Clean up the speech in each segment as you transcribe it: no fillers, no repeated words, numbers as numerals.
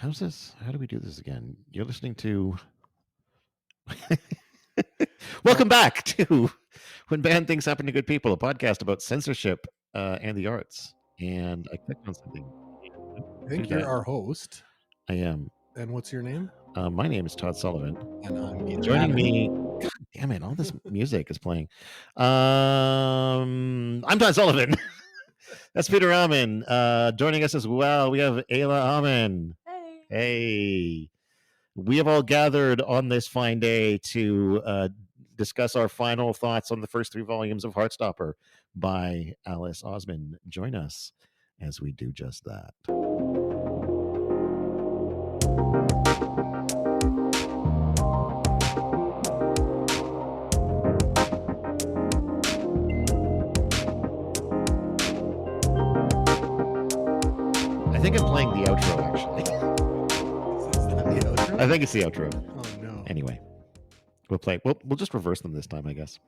How's this? How do we do this again? You're listening to. Welcome back to When Bad Things Happen to Good People, a podcast about censorship and the arts. And I clicked on something. I think you're our host. I am. And what's your name? My name is Todd Sullivan. And I'm Joining me. God damn it! All this music is playing. I'm Todd Sullivan. That's Peter Amen. Joining us as well, we have Ayla Amen. Hey. We have all gathered on this fine day to discuss our final thoughts on the first 3 volumes of Heartstopper by Alice Oseman. Join us as we do just that. I think I'm playing the outro, actually. Is that the outro? I think it's the outro. Oh, no. Anyway, we'll play. We'll just reverse them this time, I guess.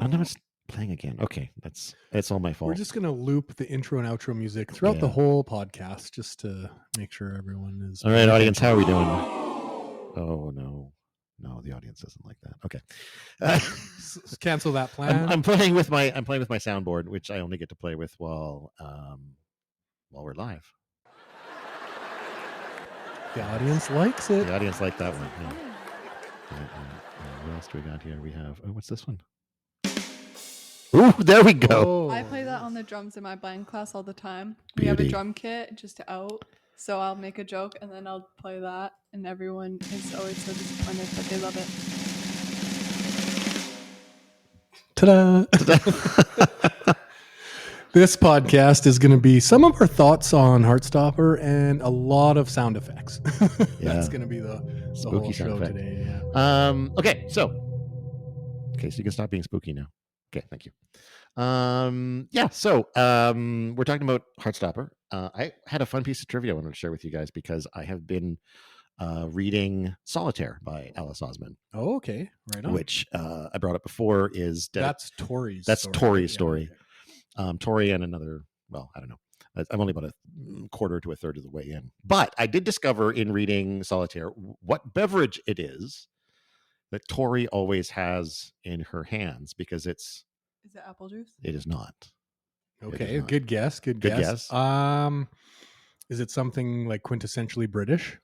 Oh, no, it's playing again. Okay, it's all my fault. We're just going to loop the intro and outro music throughout the whole podcast just to make sure everyone is... All right, audience, how are we doing? Oh, no. No, the audience doesn't like that. Okay. Cancel that plan. I'm playing with my soundboard, which I only get to play with while we're live. The audience likes it. The audience liked that one. Yeah. What else do we got here? We have what's this one? Ooh, there we go. Oh, I play that on the drums in my band class all the time. Beauty. We have a drum kit just out, so I'll make a joke and then I'll play that, and everyone is always so disappointed, but they love it. Ta-da! This podcast is going to be some of our thoughts on Heartstopper and a lot of sound effects. That's going to be the whole show today. Yeah. Okay, so you can stop being spooky now. Okay, thank you. We're talking about Heartstopper. I had a fun piece of trivia I wanted to share with you guys because I have been reading Solitaire by Alice Oseman. Oh, okay. Right on. Which I brought up before is... That's Tori's story. Tori and another... Well, I don't know. I'm only about a quarter to a third of the way in. But I did discover in reading Solitaire what beverage it is that Tori always has in her hands, because it's... Is it apple juice? It is not. Okay, good guess. Good guess. Is it something like quintessentially British?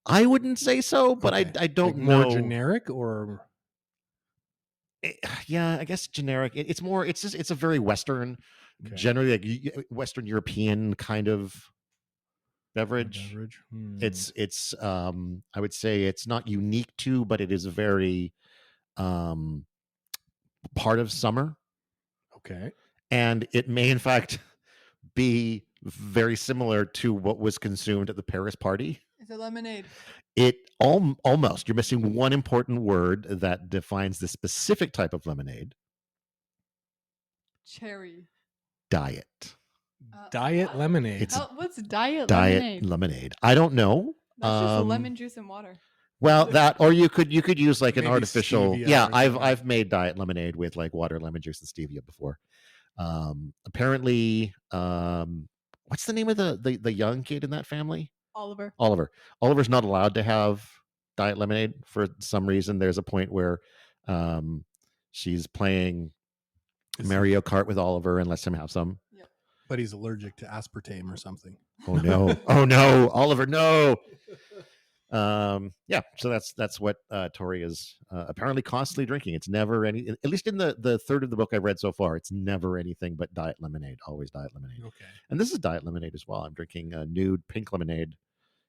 I wouldn't say so, but I don't know. More generic or... Yeah, I guess generic. It's more... It's a very Western, generally like Western European kind of beverage. It's I would say it's not unique to, but it is a very part of summer. Okay. And it may in fact be very similar to what was consumed at the Paris party. Is it lemonade? It almost. You're missing one important word that defines the specific type of lemonade. Cherry. Diet. Diet lemonade. What's diet lemonade? Diet lemonade. I don't know. That's just lemon juice and water. Well, that, or you could use like an artificial. Stevia. Yeah, I've made diet lemonade with like water, lemon juice, and stevia before. Apparently, what's the name of the young kid in that family? Oliver. Oliver's not allowed to have diet lemonade for some reason. There's a point where she's playing Mario Kart with Oliver and lets him have some. Yep. But he's allergic to aspartame or something. Oh no! Oh no! Oliver, no! So that's what Tori is apparently constantly drinking. It's never any, at least in the third of the book I've read so far, it's never anything but diet lemonade. Always diet lemonade. Okay. And this is diet lemonade as well. I'm drinking a nude pink lemonade.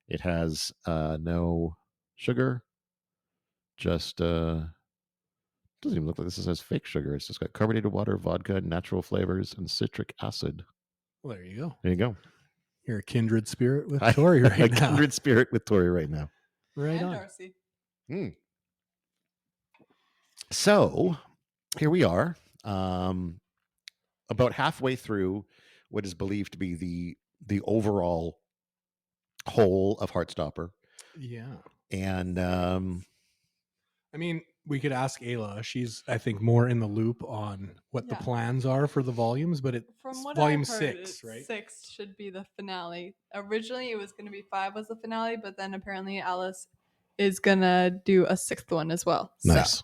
It has no sugar, just doesn't even look like this has fake sugar. It's just got carbonated water, vodka, natural flavors, and citric acid. Well, there you go. There you go. You're a kindred spirit with Tori right now. A kindred spirit with Tori right now. Right and on. Darcy. So here we are, about halfway through what is believed to be the overall whole of Heartstopper. Yeah. And I mean, we could ask Ayla. She's, I think, more in the loop on what the plans are for the volumes, but it's from what volume I've heard, 6, right? 6 should be the finale. Originally, it was going to be 5 was the finale, but then apparently Alice is going to do a 6th one as well. Nice.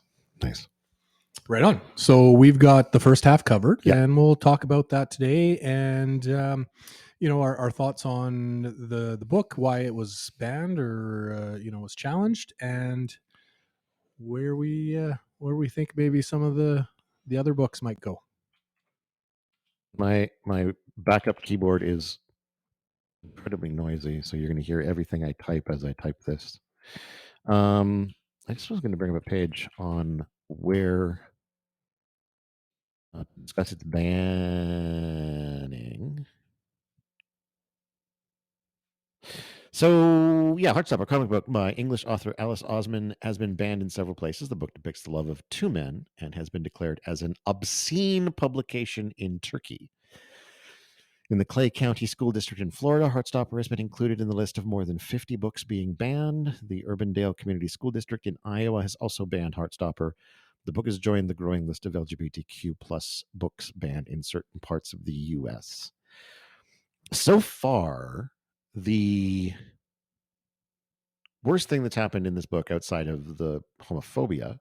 Right on. So we've got the first half covered, and we'll talk about that today. And our thoughts on the book, why it was banned or was challenged, and where we think maybe some of the other books might go. My backup keyboard is incredibly noisy, so you're going to hear everything I type as I type this. I just was going to bring up a page on where discuss its banning. So, Heartstopper, comic book by English author Alice Oseman, has been banned in several places. The book depicts the love of two men and has been declared as an obscene publication in Turkey. In the Clay County School District in Florida, Heartstopper has been included in the list of more than 50 books being banned. The Urbandale Community School District in Iowa has also banned Heartstopper. The book has joined the growing list of LGBTQ plus books banned in certain parts of the U.S. So far, the worst thing that's happened in this book outside of the homophobia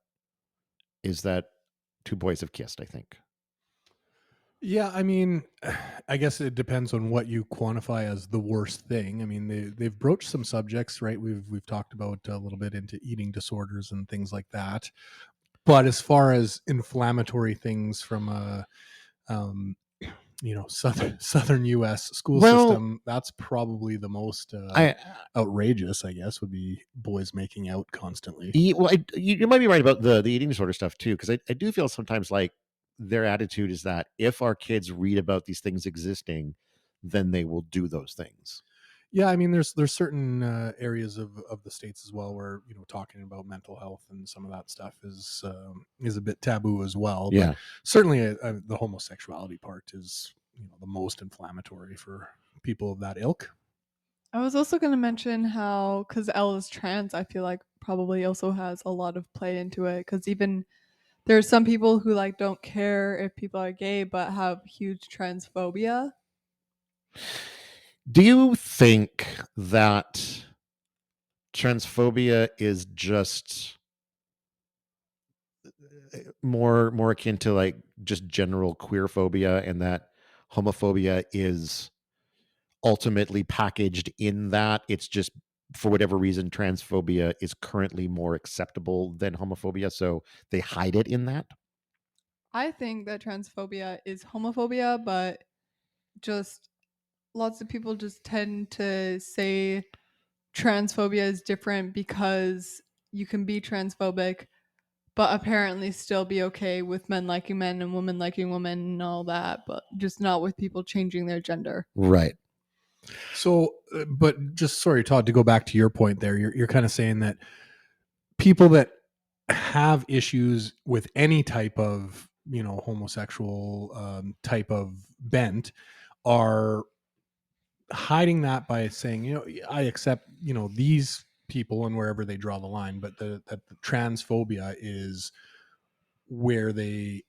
is that two boys have kissed, I think. Yeah, I mean, I guess it depends on what you quantify as the worst thing. I mean, they've broached some subjects, right? We've talked about a little bit into eating disorders and things like that. But as far as inflammatory things from a southern U.S. school system, that's probably the most outrageous, I guess, would be boys making out constantly. You might be right about the eating disorder stuff too, because I do feel sometimes like their attitude is that if our kids read about these things existing, then they will do those things. Yeah, I mean, there's certain areas of the states as well where talking about mental health and some of that stuff is a bit taboo as well. Yeah, but certainly the homosexuality part is the most inflammatory for people of that ilk. I was also going to mention how, because Ella's trans, I feel like probably also has a lot of play into it, because even there are some people who like don't care if people are gay but have huge transphobia. Do you think that transphobia is just more akin to like just general queer phobia, and that homophobia is ultimately packaged in that? It's just, for whatever reason, transphobia is currently more acceptable than homophobia, so they hide it in that? I think that transphobia is homophobia, but just lots of people just tend to say transphobia is different because you can be transphobic but apparently still be okay with men liking men and women liking women and all that, but just not with people changing their gender. Right. So, but just sorry, Todd, to go back to your point there, you're kind of saying that people that have issues with any type of homosexual type of bent are hiding that by saying I accept these people and wherever they draw the line, but that the transphobia is where they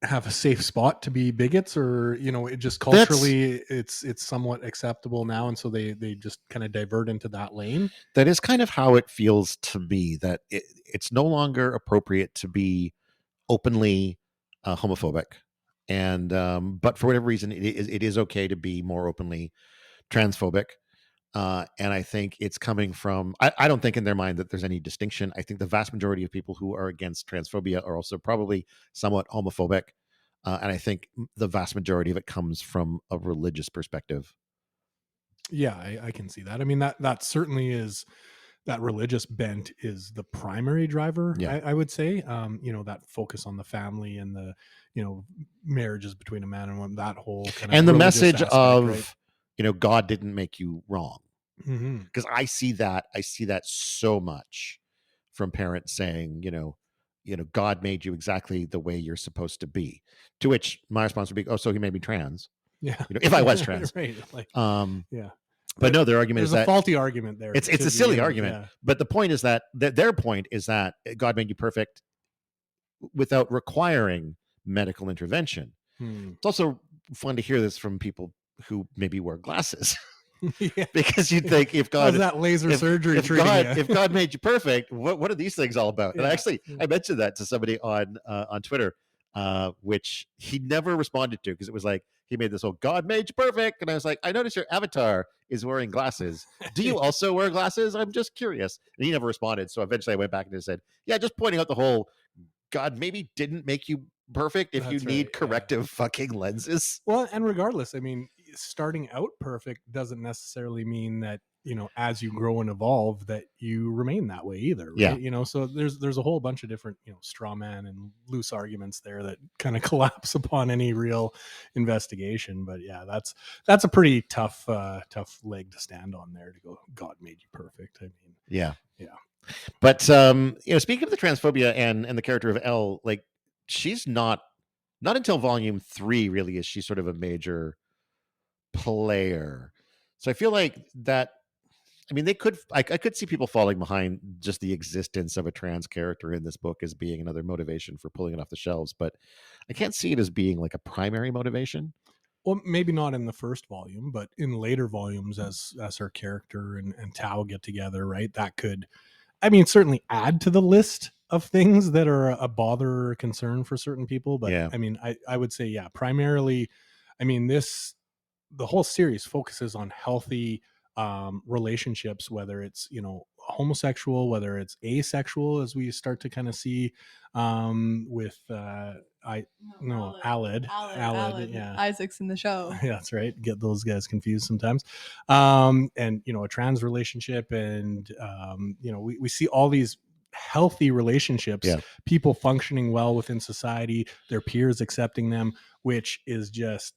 have a safe spot to be bigots, or it just culturally it's somewhat acceptable now, and so they just kind of divert into that lane. That is kind of how it feels to me, that it's no longer appropriate to be openly homophobic, and but for whatever reason it is okay to be more openly transphobic. And I think it's coming from, I don't think in their mind that there's any distinction. I think the vast majority of people who are against transphobia are also probably somewhat homophobic. And I think the vast majority of it comes from a religious perspective. Yeah, I can see that. I mean, that certainly is, that religious bent is the primary driver. Yeah. I would say, that focus on the family and the, marriages between a man and woman, that whole kind of, and the message aspect, of, right? God didn't make you wrong. Because I see that so much from parents saying, God made you exactly the way you're supposed to be. To which my response would be, oh, so he made me trans. Yeah. If I was trans. Right. Like, yeah. But no, their argument is that there's a faulty argument there. It's a silly argument. Yeah. But the point is that their point is that God made you perfect without requiring medical intervention. It's also fun to hear this from people who maybe wear glasses. Yeah. Because you'd think if God, how's that laser surgery if treating God, you? if God made you perfect, what are these things all about? And Yeah. actually, I mentioned that to somebody on Twitter, which he never responded to, because it was like he made this whole God made you perfect, and I was like, I noticed your avatar is wearing glasses. Do you also wear glasses? I'm just curious. And he never responded. So eventually, I went back and said, yeah, just pointing out the whole God maybe didn't make you perfect if you That's need right, yeah. corrective fucking lenses. Well, and regardless, I mean, starting out perfect doesn't necessarily mean that, you know, as you grow and evolve that you remain that way either, right? Yeah. You know, so there's a whole bunch of different, you know, straw man and loose arguments there that kind of collapse upon any real investigation. But yeah, that's a pretty tough leg to stand on there, to go, God made you perfect. I mean, Yeah. yeah. But speaking of the transphobia and the character of Elle, like, she's not until volume 3 really is she sort of a major player. So I feel like that, I mean, I could see people falling behind just the existence of a trans character in this book as being another motivation for pulling it off the shelves, but I can't see it as being like a primary motivation. Well, maybe not in the first volume, but in later volumes, as her character and Tao get together, right? That could, I mean, certainly add to the list of things that are a bother or a concern for certain people. But Yeah. I mean, I would say, yeah, primarily, I mean, the whole series focuses on healthy relationships, whether it's, you know, homosexual, whether it's asexual, as we start to kind of see with Alid, yeah, Isaac's in the show. yeah, that's right. Get those guys confused sometimes. And you know, a trans relationship, and you know, we see all these healthy relationships, Yeah. people functioning well within society, their peers accepting them, which is just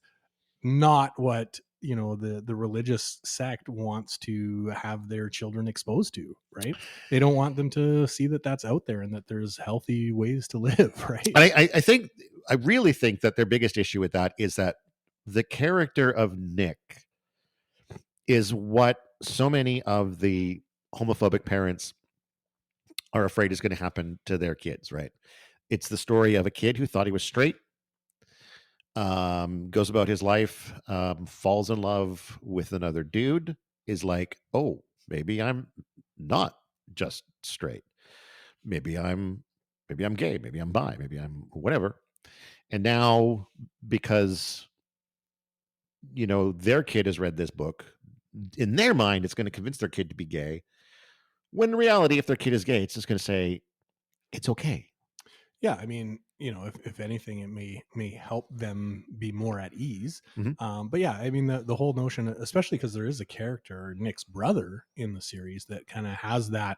not what, you know, the religious sect wants to have their children exposed to, right? They don't want them to see that that's out there and that there's healthy ways to live, right? And I really think that their biggest issue with that is that the character of Nick is what so many of the homophobic parents are afraid is going to happen to their kids, right? It's the story of a kid who thought he was straight, goes about his life, falls in love with another dude, is like, oh, maybe I'm not just straight. Maybe I'm gay, maybe I'm bi, maybe I'm whatever. And now, because, you know, their kid has read this book, in their mind, it's going to convince their kid to be gay. When in reality, if their kid is gay, it's just going to say, it's okay. Yeah, I mean, you know, if anything, it may help them be more at ease. But yeah, I mean, the whole notion, especially because there is a character, Nick's brother, in the series that kind of has that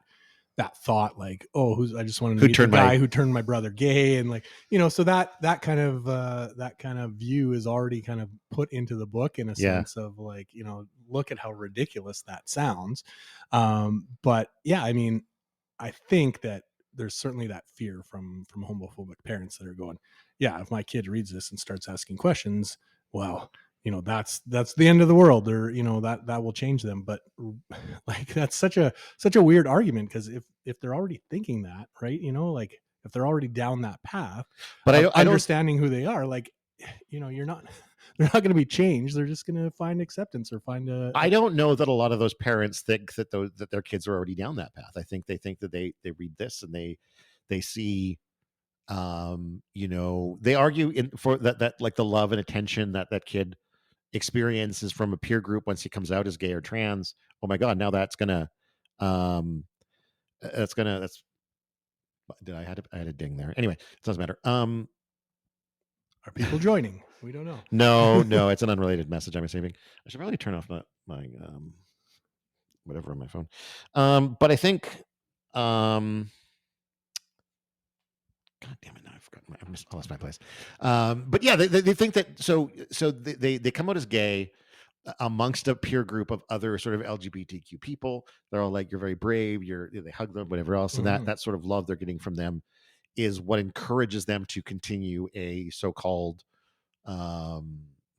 thought, like, oh, I just wanted to meet the guy who turned my brother gay, and like, you know, so that kind of view is already kind of put into the book in a sense of like, you know, look at how ridiculous that sounds. But yeah, I mean, I think that there's certainly that fear from homophobic parents that are going, yeah, if my kid reads this and starts asking questions, well, you know, that's the end of the world, or, you know, that will change them. But like, that's such a weird argument, because if they're already thinking that, right, you know, like if they're already down that path, but I understanding who they are, like, you know, they're not going to be changed. They're just going to find acceptance or find I don't know that a lot of those parents think that that their kids are already down that path. I think they think that they read this and they see, you know, they argue for that like the love and attention that kid experiences from a peer group once he comes out as gay or trans. Oh my God, now that's I had a ding there. Anyway, it doesn't matter. Are people joining? We don't know. No, it's an unrelated message I'm receiving. I should probably turn off my whatever on my phone. But I think, God damn it! Now I've forgotten. I lost my place. But yeah, they think that so they come out as gay amongst a peer group of other sort of LGBTQ people. They're all like, "You're very brave." They hug them, whatever else, and that sort of love they're getting from them is what encourages them to continue a so-called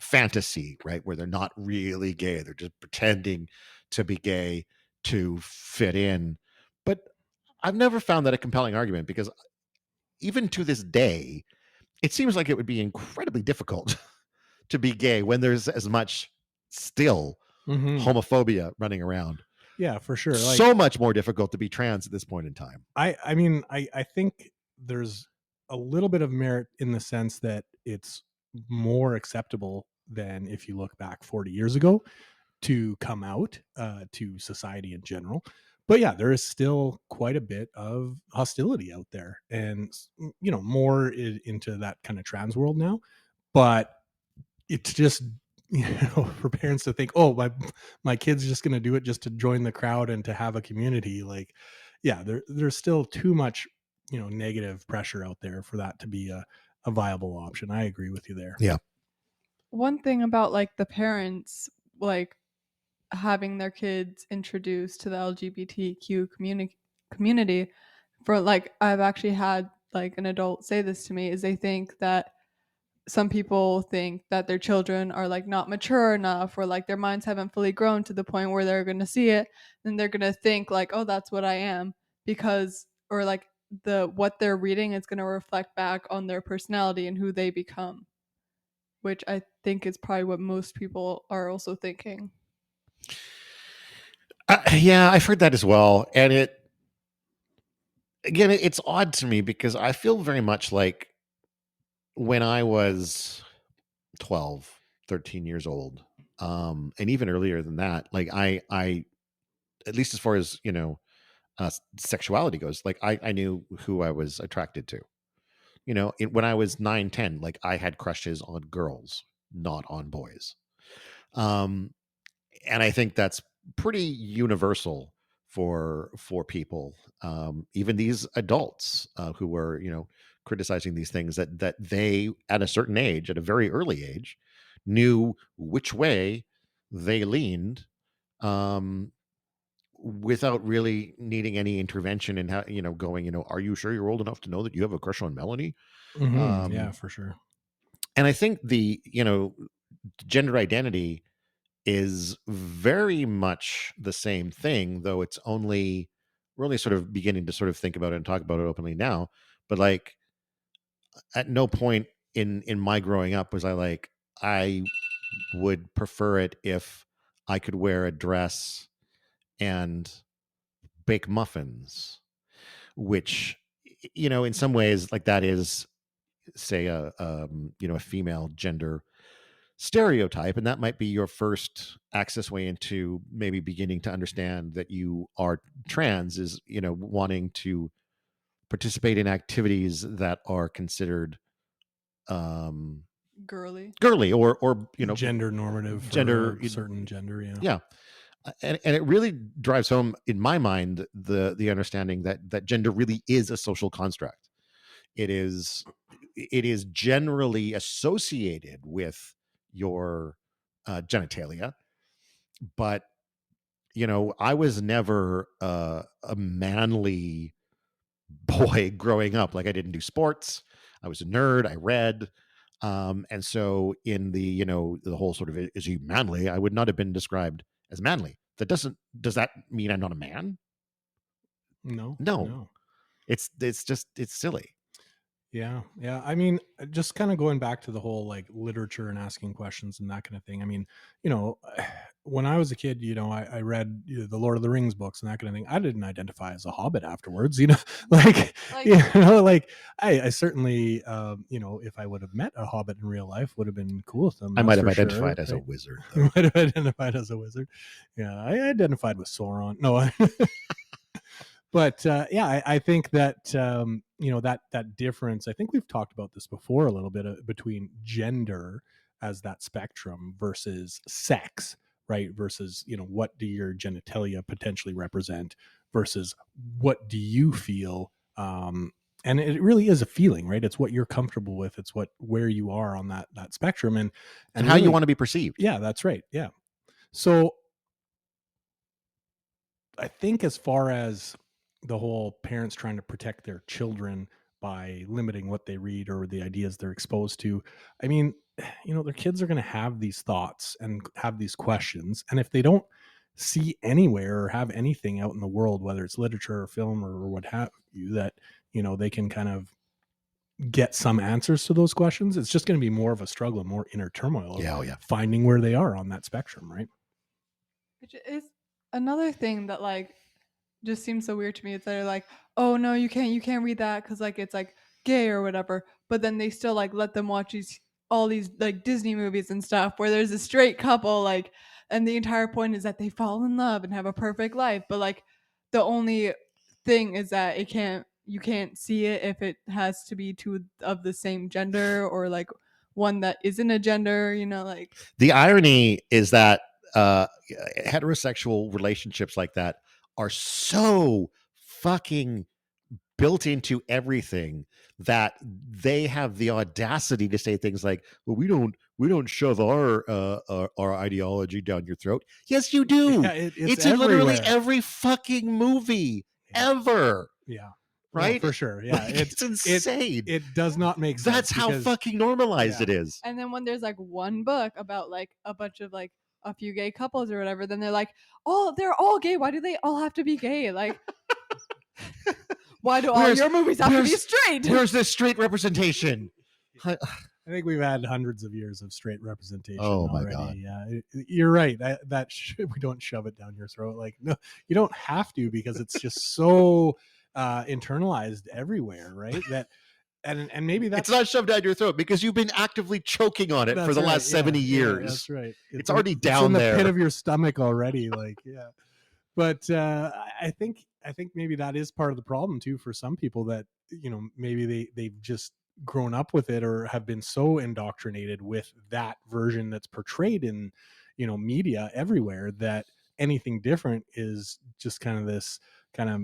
fantasy, right, where they're not really gay, they're just pretending to be gay to fit in. But I've never found that a compelling argument, because even to this day, it seems like it would be incredibly difficult to be gay when there's as much still homophobia running around. Yeah, for sure. Like, so much more difficult to be trans at this point in time. I mean, I think there's a little bit of merit in the sense that it's more acceptable than if you look back 40 years ago to come out to society in general. But yeah, there is still quite a bit of hostility out there, and more into that kind of trans world now. But it's just for parents to think, oh, my kid's just going to do it just to join the crowd and to have a community. Like, yeah, there's still too much negative pressure out there for that to be a viable option. I agree with you there. Yeah. One thing about like the parents like having their kids introduced to the LGBTQ community, for like I've actually had like an adult say this to me, is they think that some people think that their children are like not mature enough, or like their minds haven't fully grown to the point where they're going to see it, and they're going to think like, oh, that's what I am, because, or like what they're reading is going to reflect back on their personality and who they become, which I think is probably what most people are also thinking. Yeah, I've heard that as well. And it's odd to me because I feel very much like when I was 12, 13 years old, and even earlier than that, like I at least as far as, sexuality goes, like I knew who I was attracted to. When I was 9, 10, like I had crushes on girls, not on boys. And I think that's pretty universal for people, even these adults who were criticizing these things, that they at a certain age, at a very early age, knew which way they leaned, without really needing any intervention in how going, are you sure you're old enough to know that you have a crush on Melanie? Yeah, for sure. And I think the gender identity is very much the same thing, though we're only sort of beginning to sort of think about it and talk about it openly now. But like, at no point in my growing up was I like, I would prefer it if I could wear a dress and bake muffins, which, in some ways, like, that is, say, a female gender stereotype, and that might be your first access way into maybe beginning to understand that you are trans, is wanting to participate in activities that are considered girly or gender normative for gender a certain gender. Yeah. And it really drives home in my mind the understanding that gender really is a social construct. It is generally associated with your genitalia, but I was never a manly boy growing up. Like, I didn't do sports. I was a nerd. I read. And so in the, the whole sort of, is he manly? I would not have been described as manly. Does that mean I'm not a man? No. It's silly. Yeah. I mean, just kind of going back to the whole like literature and asking questions and that kind of thing. I mean, when I was a kid, I read the Lord of the Rings books and that kind of thing. I didn't identify as a hobbit afterwards, like I certainly, if I would have met a hobbit in real life, would have been cool with them. I might have identified as a wizard. You might have identified as a wizard. Yeah, I identified with Sauron. No, but I think that that difference. I think we've talked about this before a little bit, between gender as that spectrum versus sex, right? Versus what do your genitalia potentially represent versus what do you feel? And it really is a feeling, right? It's what you're comfortable with. It's where you are on that spectrum, and how really, you want to be perceived. Yeah, that's right. Yeah. So I think as far as the whole parents trying to protect their children by limiting what they read or the ideas they're exposed to, I mean, their kids are going to have these thoughts and have these questions. And if they don't see anywhere or have anything out in the world, whether it's literature or film or what have you, that, they can kind of get some answers to those questions, it's just going to be more of a struggle, more inner turmoil of finding where they are on that spectrum, right? Which is another thing that like just seems so weird to me. It's they're like, oh no, you can't read that because like it's like gay or whatever. But then they still like let them watch all these like Disney movies and stuff where there's a straight couple like, and the entire point is that they fall in love and have a perfect life. But like the only thing is that you can't see it if it has to be two of the same gender or like one that isn't a gender. Like the irony is that heterosexual relationships like that are so fucking built into everything that they have the audacity to say things like, well, we don't shove our ideology down your throat. Yes, you do. Yeah, it's in literally every fucking movie ever. Yeah. Right? No, for sure. Yeah. Like, it's insane. It does not make sense. That's how fucking normalized it is. And then when there's like one book about like a bunch of like a few gay couples or whatever, then they're like, oh, they're all gay. Why do they all have to be gay? Like, why do all your movies have to be straight? Where's this straight representation? I think we've had hundreds of years of straight representation. Oh my already. God. Yeah, you're right. We don't shove it down your throat. Like, no, you don't have to, because it's just so internalized everywhere, right? That and maybe that's it's not shoved down your throat because you've been actively choking on it for the last 70 years. Yeah, that's right. It's already down in the there. pit of your stomach already. Like, yeah. But I think maybe that is part of the problem too for some people, that maybe they've just grown up with it or have been so indoctrinated with that version that's portrayed in media everywhere, that anything different is just kind of this kind of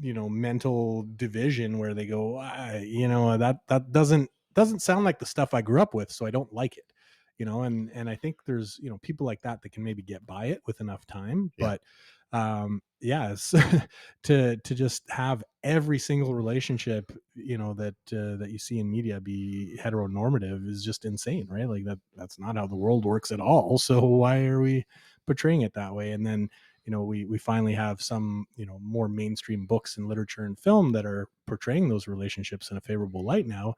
mental division where they go, that doesn't sound like the stuff I grew up with, so I don't like it. And I think there's people like that can maybe get by it with enough time. Yeah. But to just have every single relationship that you see in media be heteronormative is just insane, right? Like that's not how the world works at all. So why are we portraying it that way? And then we finally have some more mainstream books and literature and film that are portraying those relationships in a favorable light now,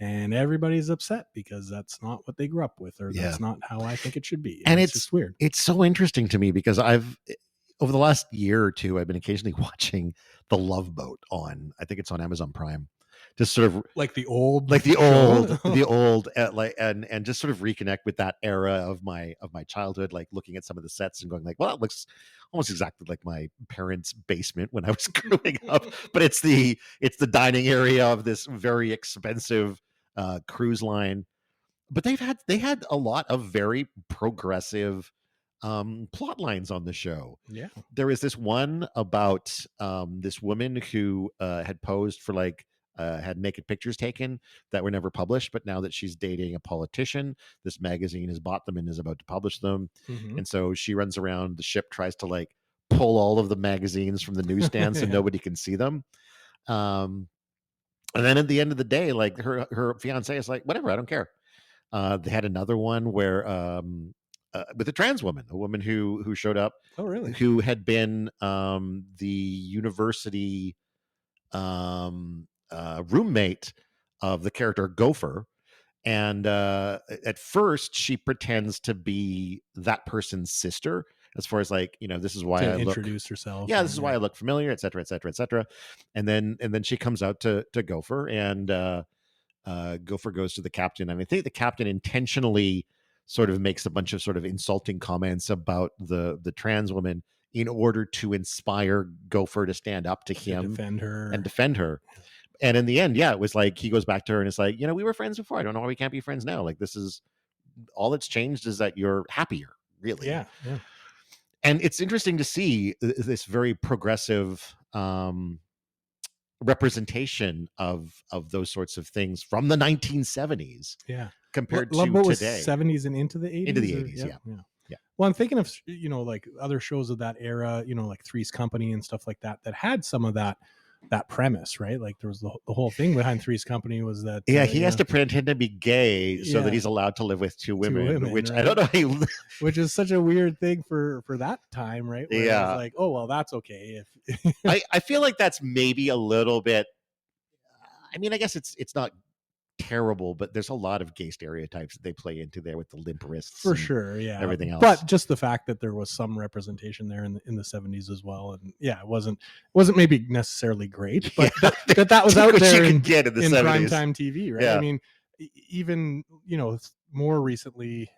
and everybody's upset because that's not what they grew up with, or that's not how I think it should be. And it's just weird. It's so interesting to me because over the last year or two, I've been occasionally watching The Love Boat I think it's on Amazon Prime. Just sort of like the old, and just sort of reconnect with that era of my childhood, like looking at some of the sets and going like, well, it looks almost exactly like my parents' basement when I was growing up. But it's the dining area of this very expensive cruise line. But they had a lot of very progressive plot lines on the show. Yeah, there is this one about this woman who had posed for like had naked pictures taken that were never published, but now that she's dating a politician, this magazine has bought them and is about to publish them. And so she runs around the ship, tries to like pull all of the magazines from the newsstand so nobody can see them. And then at the end of the day, like her fiance is like, whatever, I don't care. They had another one where with a trans woman, a woman who showed up. Oh, really? Who had been the university roommate of the character Gopher. And at first, she pretends to be that person's sister, as far as like, this is why I introduce herself. Yeah, this is why I look familiar, et cetera, et cetera, et cetera. And then she comes out to Gopher, and Gopher goes to the captain, and I think the captain intentionally sort of makes a bunch of sort of insulting comments about the trans woman in order to inspire Gopher to stand up to him and defend her. And in the end, it was like he goes back to her and it's like, we were friends before. I don't know why we can't be friends now. Like, this is all that's changed is that you're happier, really. Yeah. And it's interesting to see this very progressive representation of those sorts of things from the 1970s. Yeah. Compared Love to Boat today. Was 70s and into the 80s? Into the 80s, yeah. Well, I'm thinking of, like other shows of that era, like Three's Company and stuff like that had some of that premise, right? Like there was the whole thing behind Three's Company was that he has to pretend to be gay so that he's allowed to live with two women, which right? I don't know which is such a weird thing for that time, right? Where yeah, it was like, oh well, that's okay. I feel like that's maybe a little bit. I mean, I guess it's not terrible, but there's a lot of gay stereotypes that they play into there with the limp wrists For and sure, yeah. everything else. But just the fact that there was some representation there in the 70s as well, and yeah, it wasn't maybe necessarily great, but Yeah, that was out what there you in, could get in the in 70s. primetime TV, right? Yeah. I mean, even more recently,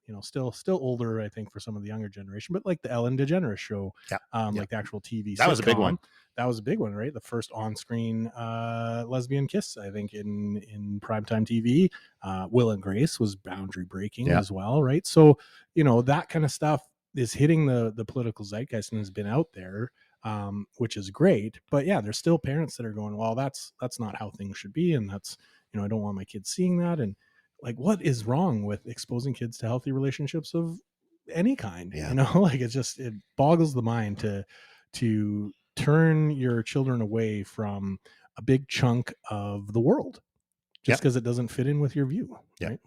well, still older, I think, for some of the younger generation, but like the Ellen DeGeneres show, like the actual TV that was a big one. That was a big one, right? The first on-screen lesbian kiss, I think, in primetime TV. Will and Grace was boundary breaking as well, right? So, that kind of stuff is hitting the political zeitgeist and has been out there, which is great. But yeah, there's still parents that are going, well, that's not how things should be, and that's, I don't want my kids seeing that. And like, what is wrong with exposing kids to healthy relationships of any kind? Like, it boggles the mind to turn your children away from a big chunk of the world just because it doesn't fit in with your view. Right?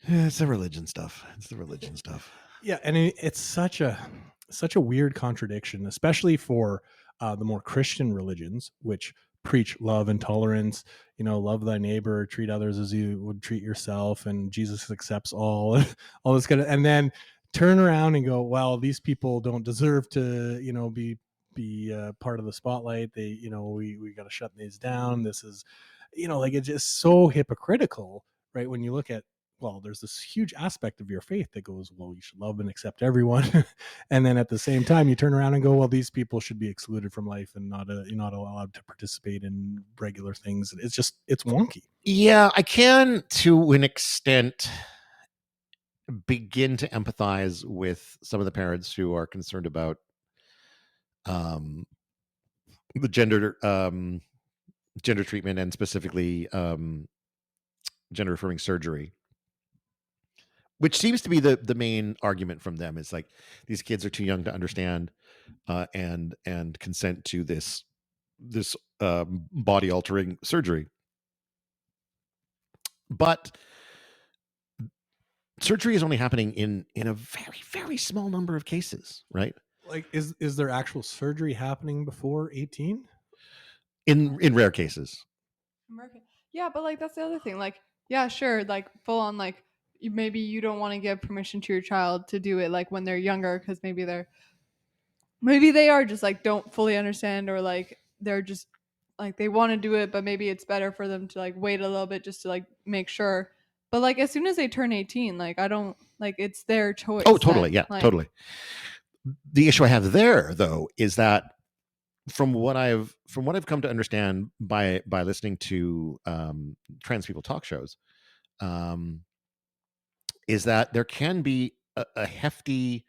Yeah, it's the religion stuff. Yeah, and it's such a weird contradiction, especially for the more Christian religions, which preach love and tolerance, love thy neighbor, treat others as you would treat yourself, and Jesus accepts all this kind of, and then turn around and go, well, these people don't deserve to, be part of the spotlight. They, we got to shut these down. This is, like, it's just so hypocritical, right? When you look at, well, there's this huge aspect of your faith that goes, well, you should love and accept everyone. And then at the same time, you turn around and go, well, these people should be excluded from life and you're not allowed to participate in regular things. It's wonky. Yeah, I can, to an extent, begin to empathize with some of the parents who are concerned about the gender treatment, and specifically gender affirming surgery, which seems to be the main argument from them. Is like, these kids are too young to understand and consent to this body altering surgery. But surgery is only happening in a very, very small number of cases, right? Like, is there actual surgery happening before 18? In rare cases. Yeah, but like, that's the other thing. Like, yeah, sure, like full on, like, maybe you don't want to give permission to your child to do it like when they're younger, because maybe they are just like don't fully understand, or like they're just like they want to do it, but maybe it's better for them to like wait a little bit just to like make sure. But like, as soon as they turn 18, like, I don't, like, it's their choice. Oh, totally. then. Yeah, Like, totally. The issue I have there, though, is that from what I've come to understand by listening to trans people talk shows, is that there can be a hefty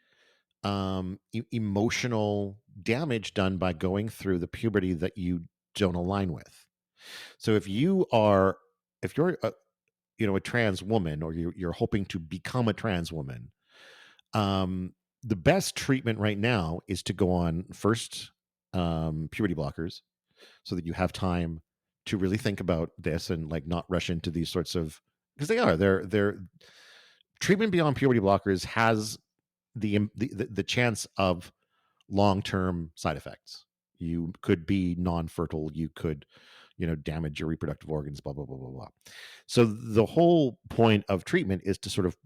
emotional damage done by going through the puberty that you don't align with. So if you're a trans woman, or you're hoping to become a trans woman, the best treatment right now is to go on first puberty blockers, so that you have time to really think about this and like not rush into these sorts of, because they're treatment beyond puberty blockers has the chance of long-term side effects. You could be non-fertile, you could damage your reproductive organs, blah blah blah blah blah. So the whole point of treatment is to sort of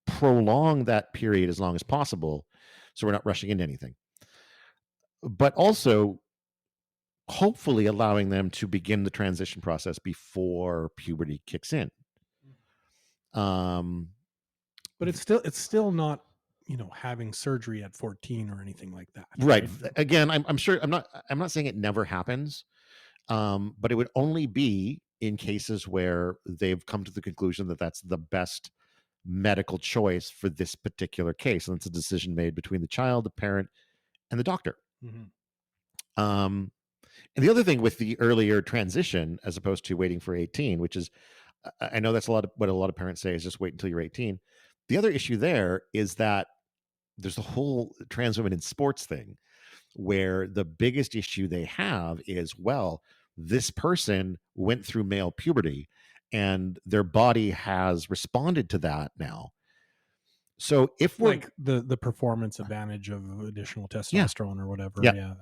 prolong that period as long as possible, so we're not rushing into anything, but also hopefully allowing them to begin the transition process before puberty kicks in. But it's still not, having surgery at 14 or anything like that. Right. Again, I'm sure, I'm not saying it never happens, but it would only be in cases where they've come to the conclusion that that's the best medical choice for this particular case, and it's a decision made between the child, the parent, and the doctor. And the other thing with the earlier transition, as opposed to waiting for 18, which is, I know that's what a lot of parents say, is just wait until you're 18. The other issue there is that there's the whole trans women in sports thing, where the biggest issue they have is, well, this person went through male puberty and their body has responded to that now. So if we're like the performance advantage of additional testosterone or whatever. Yeah.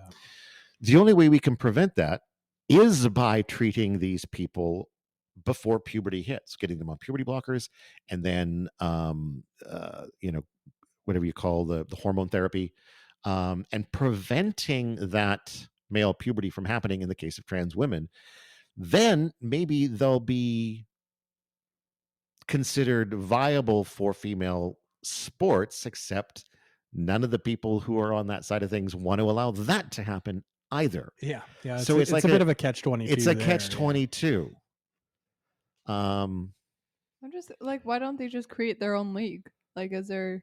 The only way we can prevent that is by treating these people before puberty hits, getting them on puberty blockers, and then whatever you call the hormone therapy, and preventing that male puberty from happening in the case of trans women. Then maybe they'll be considered viable for female sports, except none of the people who are on that side of things want to allow that to happen either. Yeah. So it's like a bit of a catch-22. It's a catch-22. I'm just like, why don't they just create their own league? Like, is there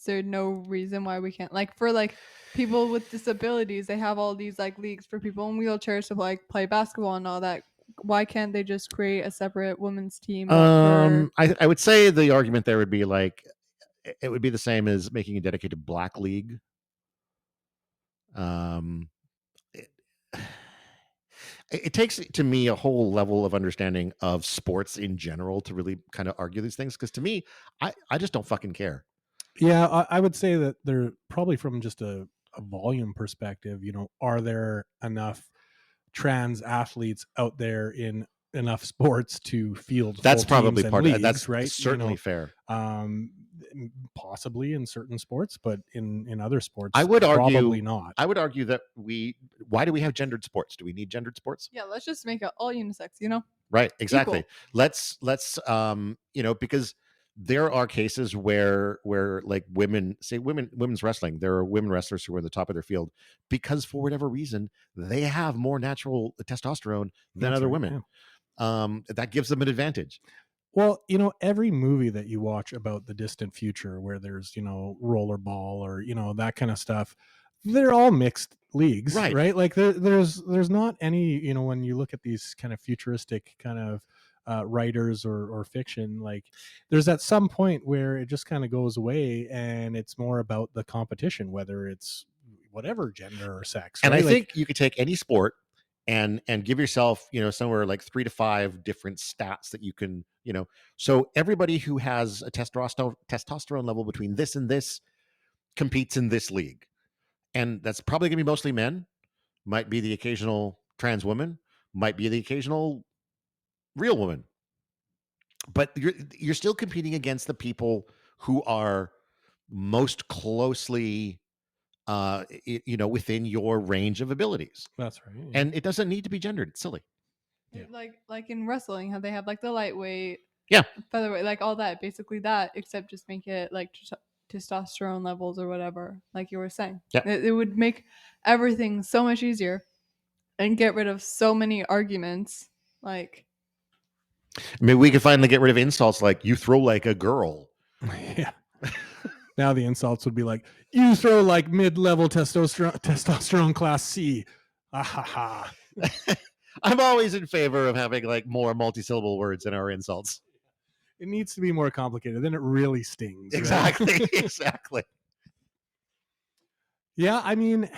no reason why we can't, like, for like people with disabilities, they have all these like leagues for people in wheelchairs to like play basketball and all that. Why can't they just create a separate women's team? I would say the argument there would be like, it would be the same as making a dedicated black league. It takes, to me, a whole level of understanding of sports in general to really kind of argue these things, because to me, I just don't fucking care. Yeah, I would say that they're probably, from just a volume perspective, are there enough trans athletes out there in enough sports to field That's full probably teams part and of leagues, that's right? certainly fair. Possibly in certain sports, but in other sports, I would argue probably not. I would argue that why do we have gendered sports? Do we need gendered sports? Yeah, let's just make it all unisex, Right, exactly. Equal. Let's because there are cases where like women's wrestling, there are women wrestlers who are at the top of their field because for whatever reason they have more natural testosterone than That's other right, women. That gives them an advantage. Well, every movie that you watch about the distant future where there's, rollerball or, that kind of stuff, they're all mixed leagues, Right. right? Like there's not any, when you look at these kind of futuristic kind of writers or fiction, like there's at some point where it just kind of goes away and it's more about the competition, whether it's whatever gender or sex. And right? I think you could take any sport and give yourself, somewhere like 3 to 5 different stats that you can, so everybody who has a testosterone level between this and this competes in this league. And that's probably going to be mostly men, might be the occasional trans woman, might be the occasional real woman. But you're still competing against the people who are most closely within your range of abilities. That's right. Yeah. And it doesn't need to be gendered. It's silly. Yeah. Like in wrestling, how they have like the lightweight, Yeah, featherweight, like all that, basically that, except just make it like testosterone levels or whatever, like you were saying. Yeah. It would make everything so much easier and get rid of so many arguments. Like, I mean, we could finally get rid of insults like "you throw like a girl." Yeah. Now the insults would be like, "You throw like mid-level testosterone class C." Ah, ha, ha. I'm always in favor of having like more multi-syllable words in our insults. It needs to be more complicated. Then it really stings. Exactly. Right? Exactly. Yeah, I mean,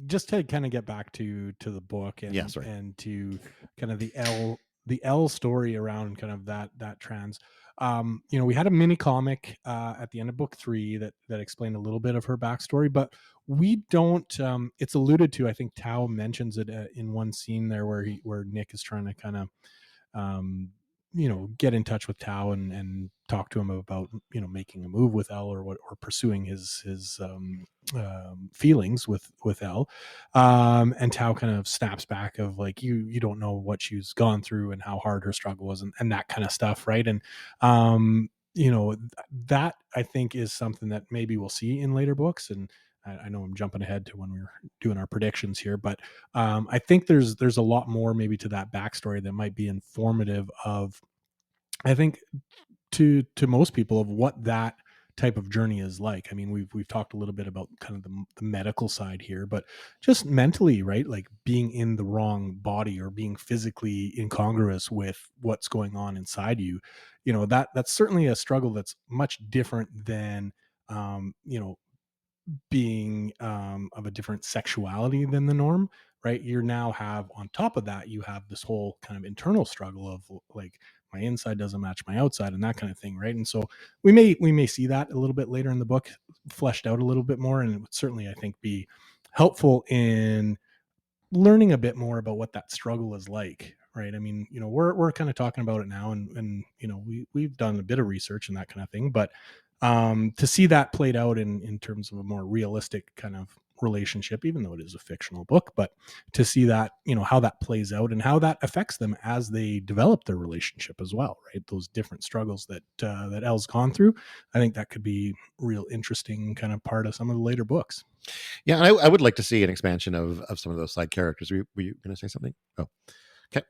just to kind of get back to the book and and to kind of the L story around kind of that trans. We had a mini comic at the end of book 3 that explained a little bit of her backstory, but we don't. It's alluded to. I think Tao mentions it in one scene there where Nick is trying to kind of get in touch with Tao and talk to him about making a move with Elle or pursuing his feelings with Elle, and Tao kind of snaps back of like, you don't know what she's gone through and how hard her struggle was and that kind of stuff, right? And that I think is something that maybe we'll see in later books. And I know I'm jumping ahead to when we were doing our predictions here, but I think there's a lot more maybe to that backstory that might be informative of, I think, to most people, of what that type of journey is like. I mean, we've talked a little bit about kind of the medical side here, but just mentally, right? Like being in the wrong body or being physically incongruous with what's going on inside you, that's certainly a struggle that's much different than being of a different sexuality than the norm, right? You now have, on top of that, you have this whole kind of internal struggle of like, my inside doesn't match my outside and that kind of thing, right? And so we may see that a little bit later in the book fleshed out a little bit more, and it would certainly, I think, be helpful in learning a bit more about what that struggle is like, right? I mean, we're kind of talking about it now, and we've done a bit of research and that kind of thing, but to see that played out in terms of a more realistic kind of relationship, even though it is a fictional book, but to see that, how that plays out and how that affects them as they develop their relationship as well, right? Those different struggles that Elle's gone through, I think that could be real interesting kind of part of some of the later books. Yeah, and I would like to see an expansion of some of those side characters. Were you going to say something? Oh, okay.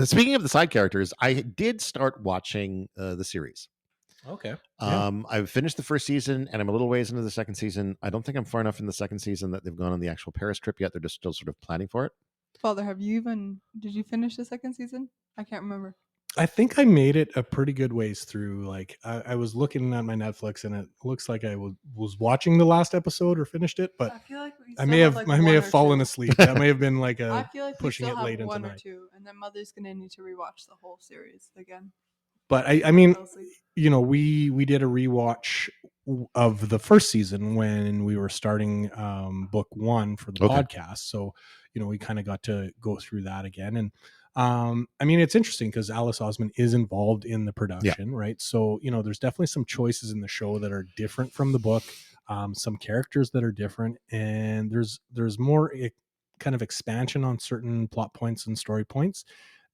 Speaking of the side characters, I did start watching the series. Okay. I've finished the first season, and I'm a little ways into the second season. I don't think I'm far enough in the second season that they've gone on the actual Paris trip yet. They're just still sort of planning for it. Father, did you finish the second season? I can't remember. I think I made it a pretty good ways through. Like I was looking at my Netflix, and it looks like I was watching the last episode or finished it, but I feel like I may have fallen asleep. That may have been like I feel like pushing we it still late have into one the or night. two, and then Mother's gonna need to rewatch the whole series again. But I mean, we did a rewatch of the first season when we were starting book one for the podcast. So, we kind of got to go through that again. And I mean, it's interesting because Alice Oseman is involved in the production, right? So, there's definitely some choices in the show that are different from the book, some characters that are different, and there's more kind of expansion on certain plot points and story points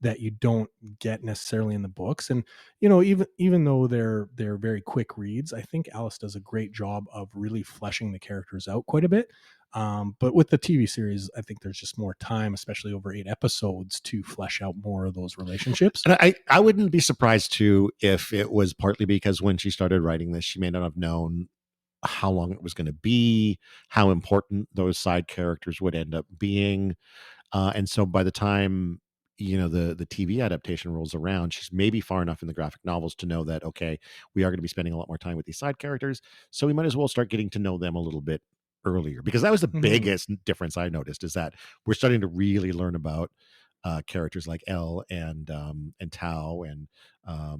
that you don't get necessarily in the books. And even though they're very quick reads, I think Alice does a great job of really fleshing the characters out quite a bit. But with the TV series, I think there's just more time, especially over 8 episodes, to flesh out more of those relationships. And I wouldn't be surprised too if it was partly because when she started writing this, she may not have known how long it was going to be, how important those side characters would end up being. And so by the time the TV adaptation rolls around, she's maybe far enough in the graphic novels to know that, okay, we are going to be spending a lot more time with these side characters, so we might as well start getting to know them a little bit earlier, because that was the biggest difference I noticed, is that we're starting to really learn about characters like Elle and Tao, and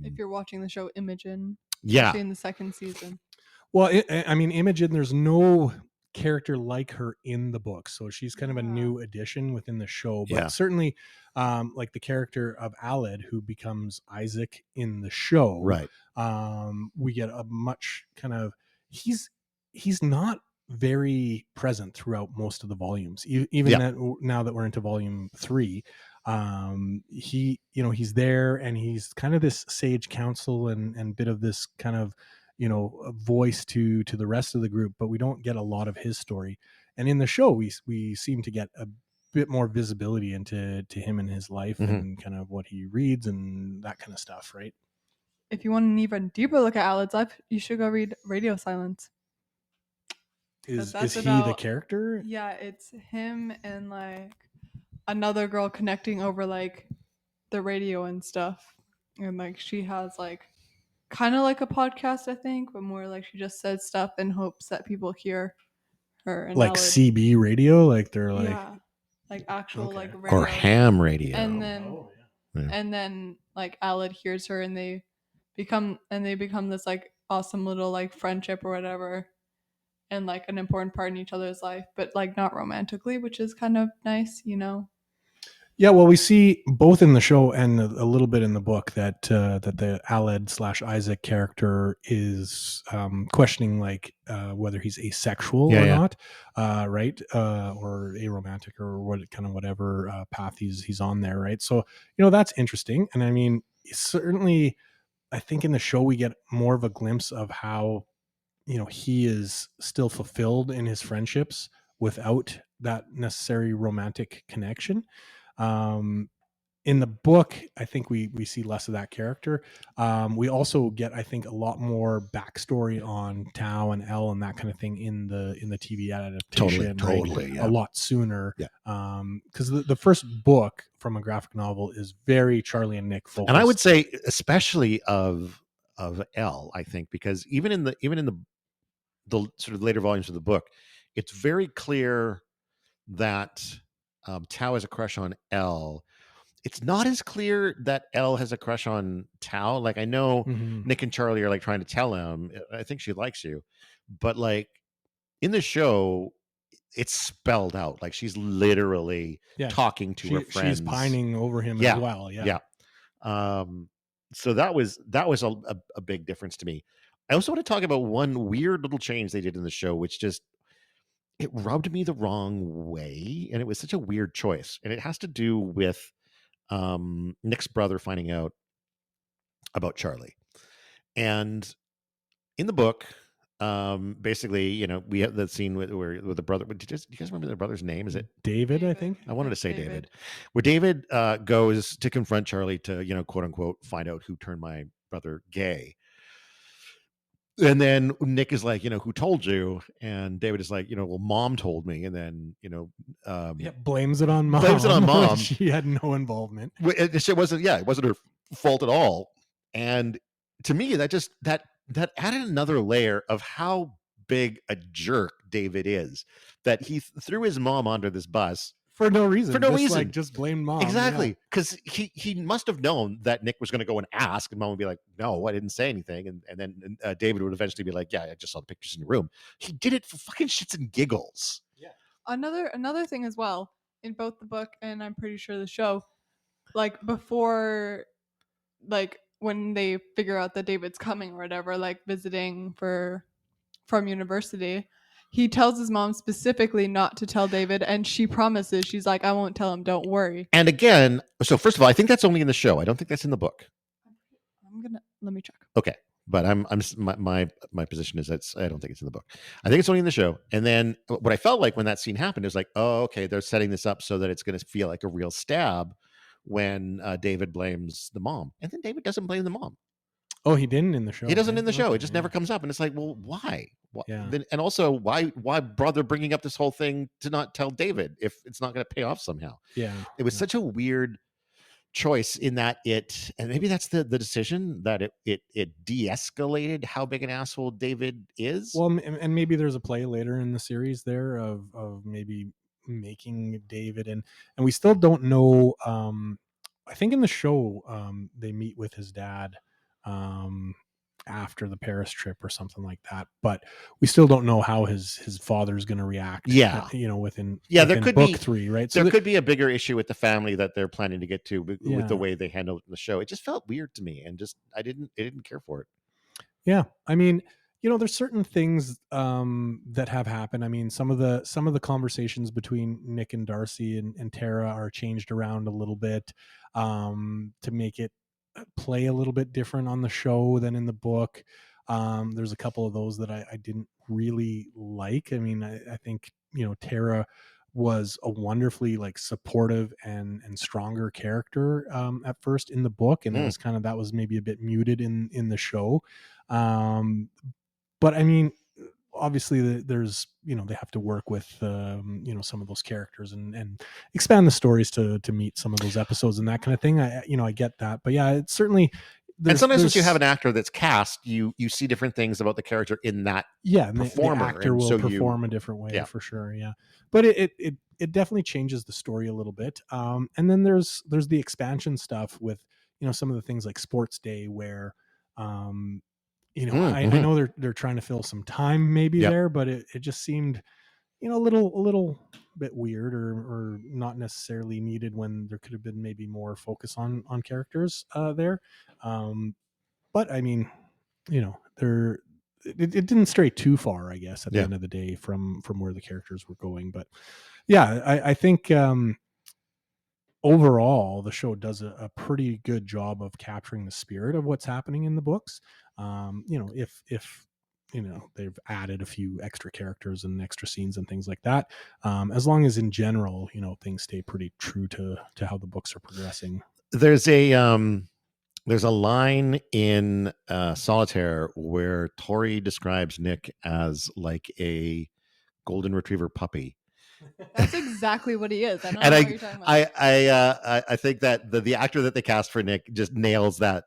if you're watching the show Imogen, yeah, especially in the second season. Well, I mean, Imogen, there's no character like her in the book, so she's kind of a new addition within the show. But certainly, like the character of Aled, who becomes Isaac in the show, right? We get a much kind of he's not very present throughout most of the volumes. Even that now that we're into volume 3, he's there, and he's kind of this sage counsel and bit of this kind of a voice to the rest of the group, but we don't get a lot of his story. And in the show, we seem to get a bit more visibility into him and his life, and kind of what he reads and that kind of stuff, right? If you want an even deeper look at Alad's life, you should go read Radio Silence. Is he the character? Yeah, it's him and like another girl connecting over like the radio and stuff, and like she has like kind of like a podcast, I think, but more like she just says stuff in hopes that people hear her. And like CB radio, like they're like actual like radio. Or ham radio, and then like Aled hears her, and they become this like awesome little like friendship or whatever, and like an important part in each other's life, but like not romantically, which is kind of nice, Yeah, well, we see both in the show and a little bit in the book that the Aled / Isaac character is questioning like whether he's asexual or not, right, or aromantic, or whatever path he's on there, right? So that's interesting, and I mean, certainly, I think in the show we get more of a glimpse of how he is still fulfilled in his friendships without that necessary romantic connection. In the book, I think we see less of that character. We also get, I think, a lot more backstory on Tao and Elle and that kind of thing in the TV adaptation. Totally, right? A lot sooner. Because the first book from a graphic novel is very Charlie and Nick focused. And I would say, especially of Elle, I think, because even in the sort of later volumes of the book, it's very clear that Tao has a crush on Elle. It's not as clear that Elle has a crush on Tao. Like, I know Nick and Charlie are like trying to tell him, I think she likes you, but like in the show, it's spelled out. Like she's literally talking to her friends. She's pining over him as well. Yeah. So that was a big difference to me. I also want to talk about one weird little change they did in the show, which just it rubbed me the wrong way, and it was such a weird choice. And it has to do with Nick's brother finding out about Charlie. And in the book, basically, you know, we have that scene where the brother. Do you guys remember the brother's name? Is it David? I think I wanted to say David. Where David goes to confront Charlie to, you know, quote unquote, find out who turned my brother gay. And then Nick is like, you know, who told you? And David is like, you know, well, mom told me. And then, you know, blames it on mom. Blames it on mom. She had no involvement. It wasn't her fault at all. And to me, that added another layer of how big a jerk David is, that he threw his mom onto this bus for no reason. Like, just blamed mom. Exactly. Because he must have known that Nick was going to go and ask, and mom would be like, no, I didn't say anything. And then David would eventually be like, yeah, I just saw the pictures in your room. He did it for fucking shits and giggles. Yeah. Another thing as well, in both the book and I'm pretty sure the show, like before, like when they figure out that David's coming or whatever, like visiting from university, he tells his mom specifically not to tell David, and she promises, she's like, I won't tell him, don't worry. And again, so first of all, I think that's only in the show. I don't think that's in the book. Let me check. Okay. But my position is I don't think it's in the book. I think it's only in the show. And then what I felt like when that scene happened is like, oh, okay, they're setting this up so that it's going to feel like a real stab when David blames the mom. And then David doesn't blame the mom. Oh, he didn't in the show. He doesn't in the show. It just never comes up. And it's like, well, why? Yeah. And also, why bother bringing up this whole thing to not tell David if it's not going to pay off somehow? Yeah. It was such a weird choice in that and maybe that's the decision that it de-escalated how big an asshole David is. Well, and maybe there's a play later in the series there of maybe making David, and we still don't know. I think in the show they meet with his dad after the Paris trip or something like that, but we still don't know how his father's going to react. Yeah, within there could book be 3, right? So there could be a bigger issue with the family that they're planning to get to with the way they handled the show. It just felt weird to me, and just I didn't care for it. Yeah, I mean, there's certain things that have happened. I mean, some of the conversations between Nick and Darcy and Tara are changed around a little bit to make it play a little bit different on the show than in the book. There's a couple of those that I didn't really like. I mean, I think, Tara was a wonderfully like supportive and stronger character at first in the book. And that was maybe a bit muted in the show. But I mean, obviously there's, they have to work with, some of those characters and expand the stories to meet some of those episodes and that kind of thing. I get that, but yeah, it's certainly. And sometimes when you have an actor that's cast, you see different things about the character in that performer. The actor will perform a different way for sure. Yeah. But it definitely changes the story a little bit. And then there's the expansion stuff with, some of the things like Sports Day where, I know they're trying to fill some time maybe there, but it just seemed, a little bit weird or not necessarily needed when there could have been maybe more focus on characters there. But I mean, it didn't stray too far, I guess, at the end of the day from where the characters were going. But yeah, I think overall the show does a pretty good job of capturing the spirit of what's happening in the books. If they've added a few extra characters and extra scenes and things like that, as long as in general things stay pretty true to how the books are progressing. There's a line in Solitaire where Tori describes Nick as like a golden retriever puppy. That's exactly what he is. I don't know what you're talking about. I think that the actor that they cast for Nick just nails that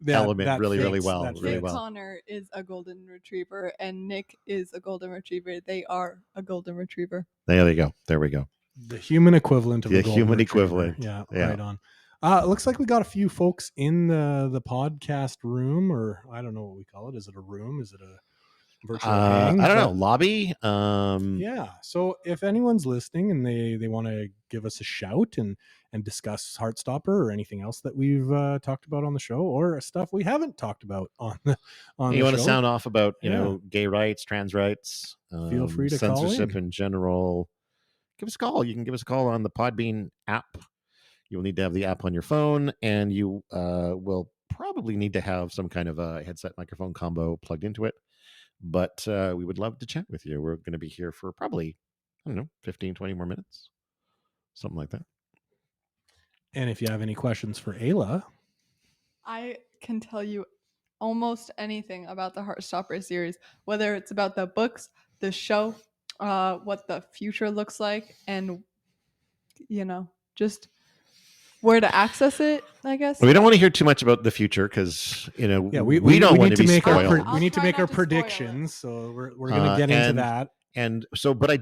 element really well. Really well. Connor is a golden retriever, and Nick is a golden retriever. They are a golden retriever. There we go. The human equivalent of the a golden human retriever. equivalent. Yeah, right on. Looks like we got a few folks in the podcast room, or I don't know what we call it. Is it a room? Is it a virtual hang. I don't know, but- lobby. Yeah. So if anyone's listening and they want to give us a shout and discuss Heartstopper or anything else that we've talked about on the show, or stuff we haven't talked about on the you want to show, sound off about Yeah. gay rights, trans rights, Feel free to call censorship in. in general. Give us a call. You can give us a call on the Podbean app. You'll need to have the app on your phone, and you will probably need to have some kind of a headset microphone combo plugged into it. But we would love to chat with you. We're going to be here for probably, I don't know, 15, 20 more minutes, something like that. And if you have any questions for Ayla, I can tell you almost anything about the Heartstopper series, whether it's about the books, the show, what the future looks like, and just where to access it, I guess. We don't want to hear too much about the future because we don't want need to be make spoiled. I'll we need to try make not our to spoil it. predictions. So we're going to get into that. And so, but I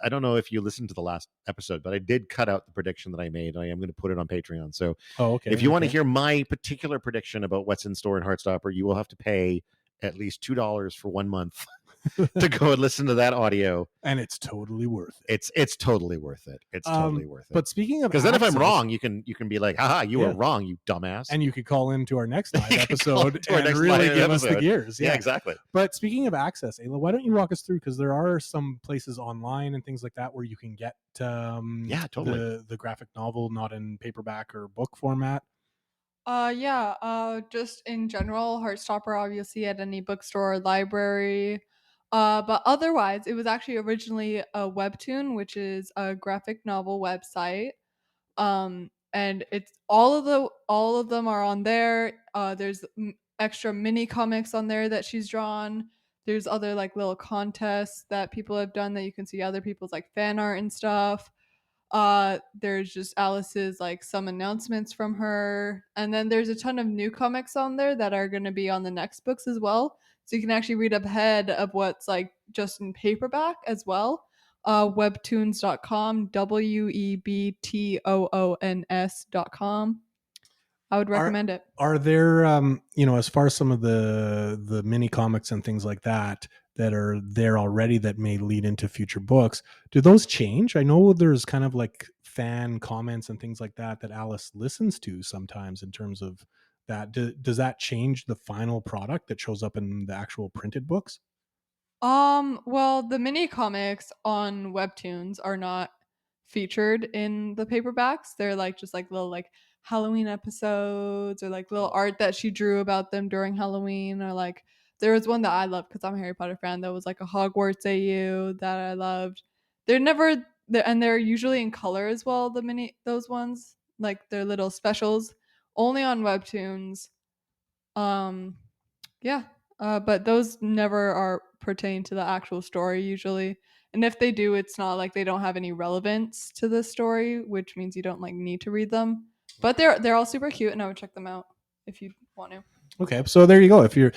don't know if you listened to the last episode, but I did cut out the prediction that I made. I am going to put it on Patreon. So if you want to hear my particular prediction about what's in store in Heartstopper, you will have to pay at least $2 for 1 month to go and listen to that audio. And it's totally worth it. It's totally worth it. It's totally worth it. But speaking of, because then if I'm wrong, you can be like, haha, you were wrong, you dumbass. And you could call into our next live episode and really give us the gears. Yeah, exactly. But speaking of access, Ayla, why don't you walk us through? Because there are some places online and things like that where you can get totally the graphic novel, not in paperback or book format. Just in general, Heartstopper obviously at any bookstore or library. But otherwise, it was actually originally a webtoon, which is a graphic novel website. And it's all of them are on there. There's extra mini comics on there that she's drawn. There's other like little contests that people have done that you can see other people's like fan art and stuff. There's just Alice's like some announcements from her, and then there's a ton of new comics on there that are going to be on the next books as well, so you can actually read ahead of what's like just in paperback as well. Webtoons.com, webtoons.com. I would recommend it. Are there as far as some of the mini comics and things like that are there already that may lead into future books, do those change? I know there's kind of like fan comments and things like that Alice listens to sometimes in terms of that. Does that change the final product that shows up in the actual printed books? Well, the mini comics on Webtoons are not featured in the paperbacks. They're like just like little like Halloween episodes or like little art that she drew about them during Halloween, or like there was one that I loved because I'm a Harry Potter fan that was like a Hogwarts AU that I loved. They're usually in color as well, those ones, like they're little specials only on Webtoons. Yeah. But those never are pertain to the actual story usually. And if they do, it's not like they don't have any relevance to the story, which means you don't like need to read them. But they're all super cute, and I would check them out if you want to. Okay, so there you go. If you're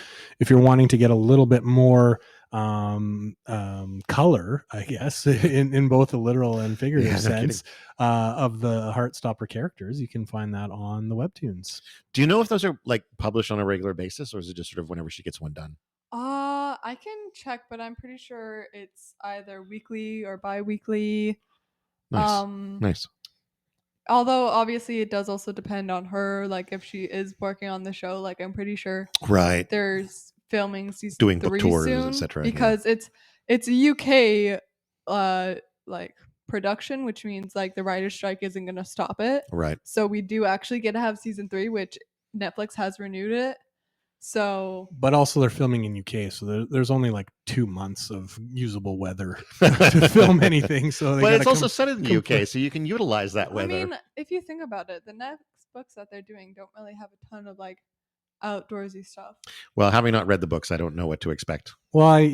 wanting to get a little bit more color, I guess, in both the literal and figurative sense of the Heartstopper characters, you can find that on the Webtoons. Do you know if those are like published on a regular basis, or is it just sort of whenever she gets one done? I can check, but I'm pretty sure it's either weekly or bi-weekly. Nice. Although obviously it does also depend on her, like if she is working on the show, like I'm pretty sure there's filming season doing 3 book tours, soon, etc. because it's a UK like production, which means like the writer's strike isn't going to stop it. Right. So we do actually get to have season 3, which Netflix has renewed it. So, but also they're filming in UK, so there's only like 2 months of usable weather to film anything. So, but it's also set in the UK, so you can utilize that weather. I mean, if you think about it, the next books that they're doing don't really have a ton of like outdoorsy stuff. Well, having not read the books, I don't know what to expect. Well, I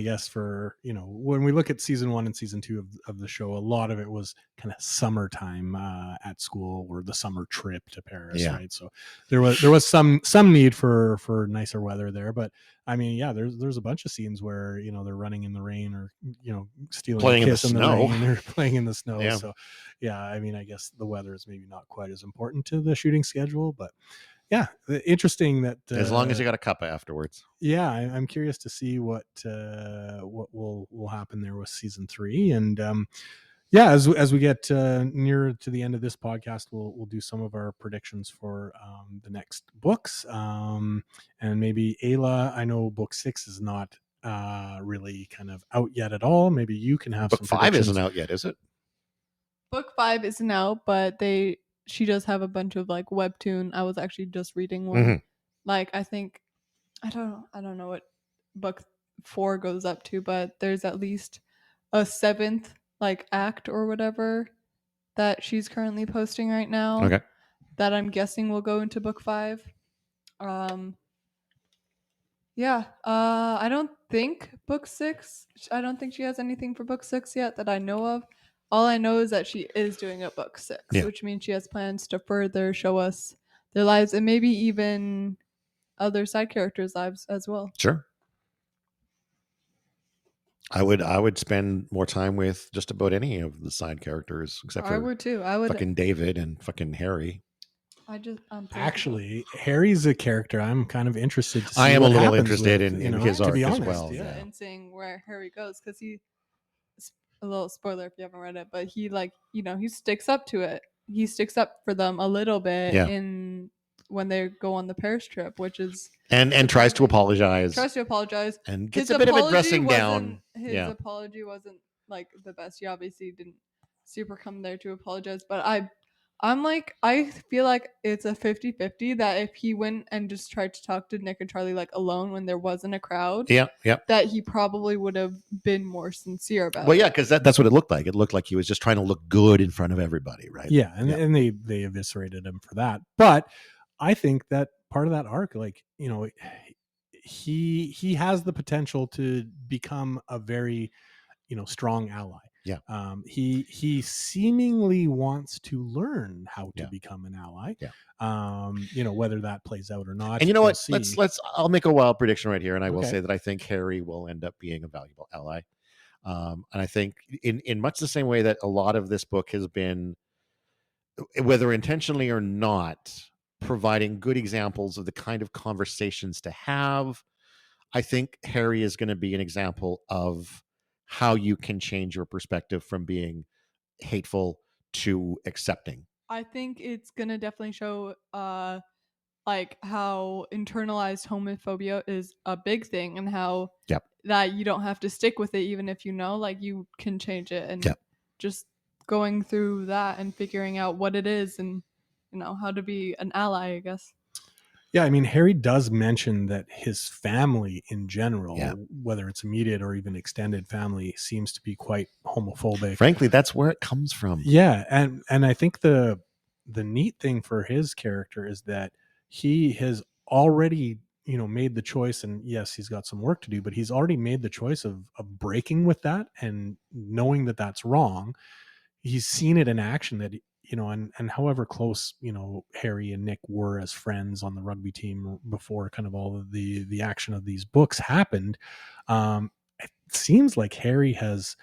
guess for, when we look at season 1 and season 2 of the show, a lot of it was kind of summertime at school, or the summer trip to Paris, right? So there was some need for nicer weather there, but I mean, there's a bunch of scenes where they're running in the rain, or playing a kiss in the rain, or playing in the snow. Yeah. So I mean, I guess the weather is maybe not quite as important to the shooting schedule, but yeah, interesting that as long as you got a cuppa afterwards. Yeah, I'm curious to see what will happen there with season 3, and yeah, as we get nearer to the end of this podcast, we'll do some of our predictions for the next books, and maybe Ayla. I know book 6 is not really kind of out yet at all. Maybe you can have Book some 5 predictions. isn't out yet, is it? Book 5 isn't out, but she does have a bunch of like webtoon. I was actually just reading one. Mhm. Like I think I don't know what book 4 goes up to, but there's at least a 7th like act or whatever that she's currently posting right now. Okay. That I'm guessing will go into book 5. Yeah. I don't think book 6. I don't think she has anything for book 6 yet that I know of. All I know is that she is doing a book 6, Yeah. which means she has plans to further show us their lives and maybe even other side characters' lives as well. Sure. I would spend more time with just about any of the side characters except I for would too. I would. fucking David and fucking Harry. Actually, Harry's a character I'm kind of interested to see. I am what a little happens interested with, in his arc as well. Yeah. And seeing where Harry goes, because a little spoiler if you haven't read it, but he he sticks up to it. He sticks up for them a little bit when they go on the Paris trip, which is and tries to apologize. And gets a bit of a dressing down. His apology wasn't like the best. He obviously didn't super come there to apologize, but I'm like, I feel like it's a 50-50 that if he went and just tried to talk to Nick and Charlie like alone when there wasn't a crowd, that he probably would have been more sincere about it. Well, yeah, because that's what it looked like. It looked like he was just trying to look good in front of everybody, right? Yeah, and they eviscerated him for that. But I think that part of that arc, like, he has the potential to become a very, strong ally. Yeah. He seemingly wants to learn how to become an ally. Yeah. Whether that plays out or not. And you know what? I'll make a wild prediction right here, and I will say that I think Harry will end up being a valuable ally. And I think in much the same way that a lot of this book has been, whether intentionally or not, providing good examples of the kind of conversations to have, I think Harry is going to be an example of how you can change your perspective from being hateful to accepting. I think it's going to definitely show like how internalized homophobia is a big thing, and how that you don't have to stick with it even if like you can change it, and just going through that and figuring out what it is and how to be an ally, I guess. Yeah, I mean, Harry does mention that his family in general, whether it's immediate or even extended family, seems to be quite homophobic. Frankly, that's where it comes from. Yeah, and I think the neat thing for his character is that he has already, made the choice, and yes, he's got some work to do, but he's already made the choice of breaking with that and knowing that that's wrong. He's seen it in action, that and however close Harry and Nick were as friends on the rugby team before kind of all of the action of these books happened, it seems like Harry has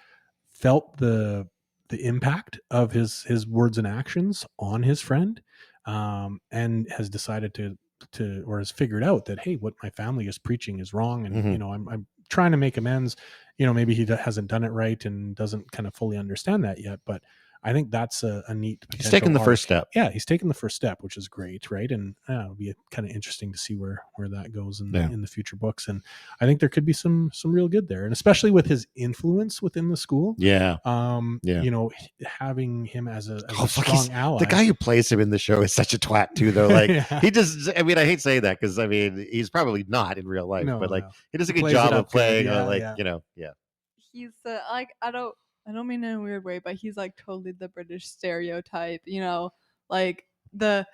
felt the impact of his words and actions on his friend, and has decided to or has figured out that, hey, what my family is preaching is wrong, and I'm trying to make amends. Maybe he hasn't done it right and doesn't kind of fully understand that yet, but I think that's a neat potential. He's taken the first step. Yeah, he's taken the first step, which is great, right? And it'll be kind of interesting to see where that goes in the future books. And I think there could be some real good there, and especially with his influence within the school. Yeah. Having him as a strong ally. The guy who plays him in the show is such a twat too, though. Like he just, I mean, I hate saying that because I mean he's probably not in real life, but he does a good job of playing. He's like I don't mean in a weird way, but he's like totally the British stereotype, like the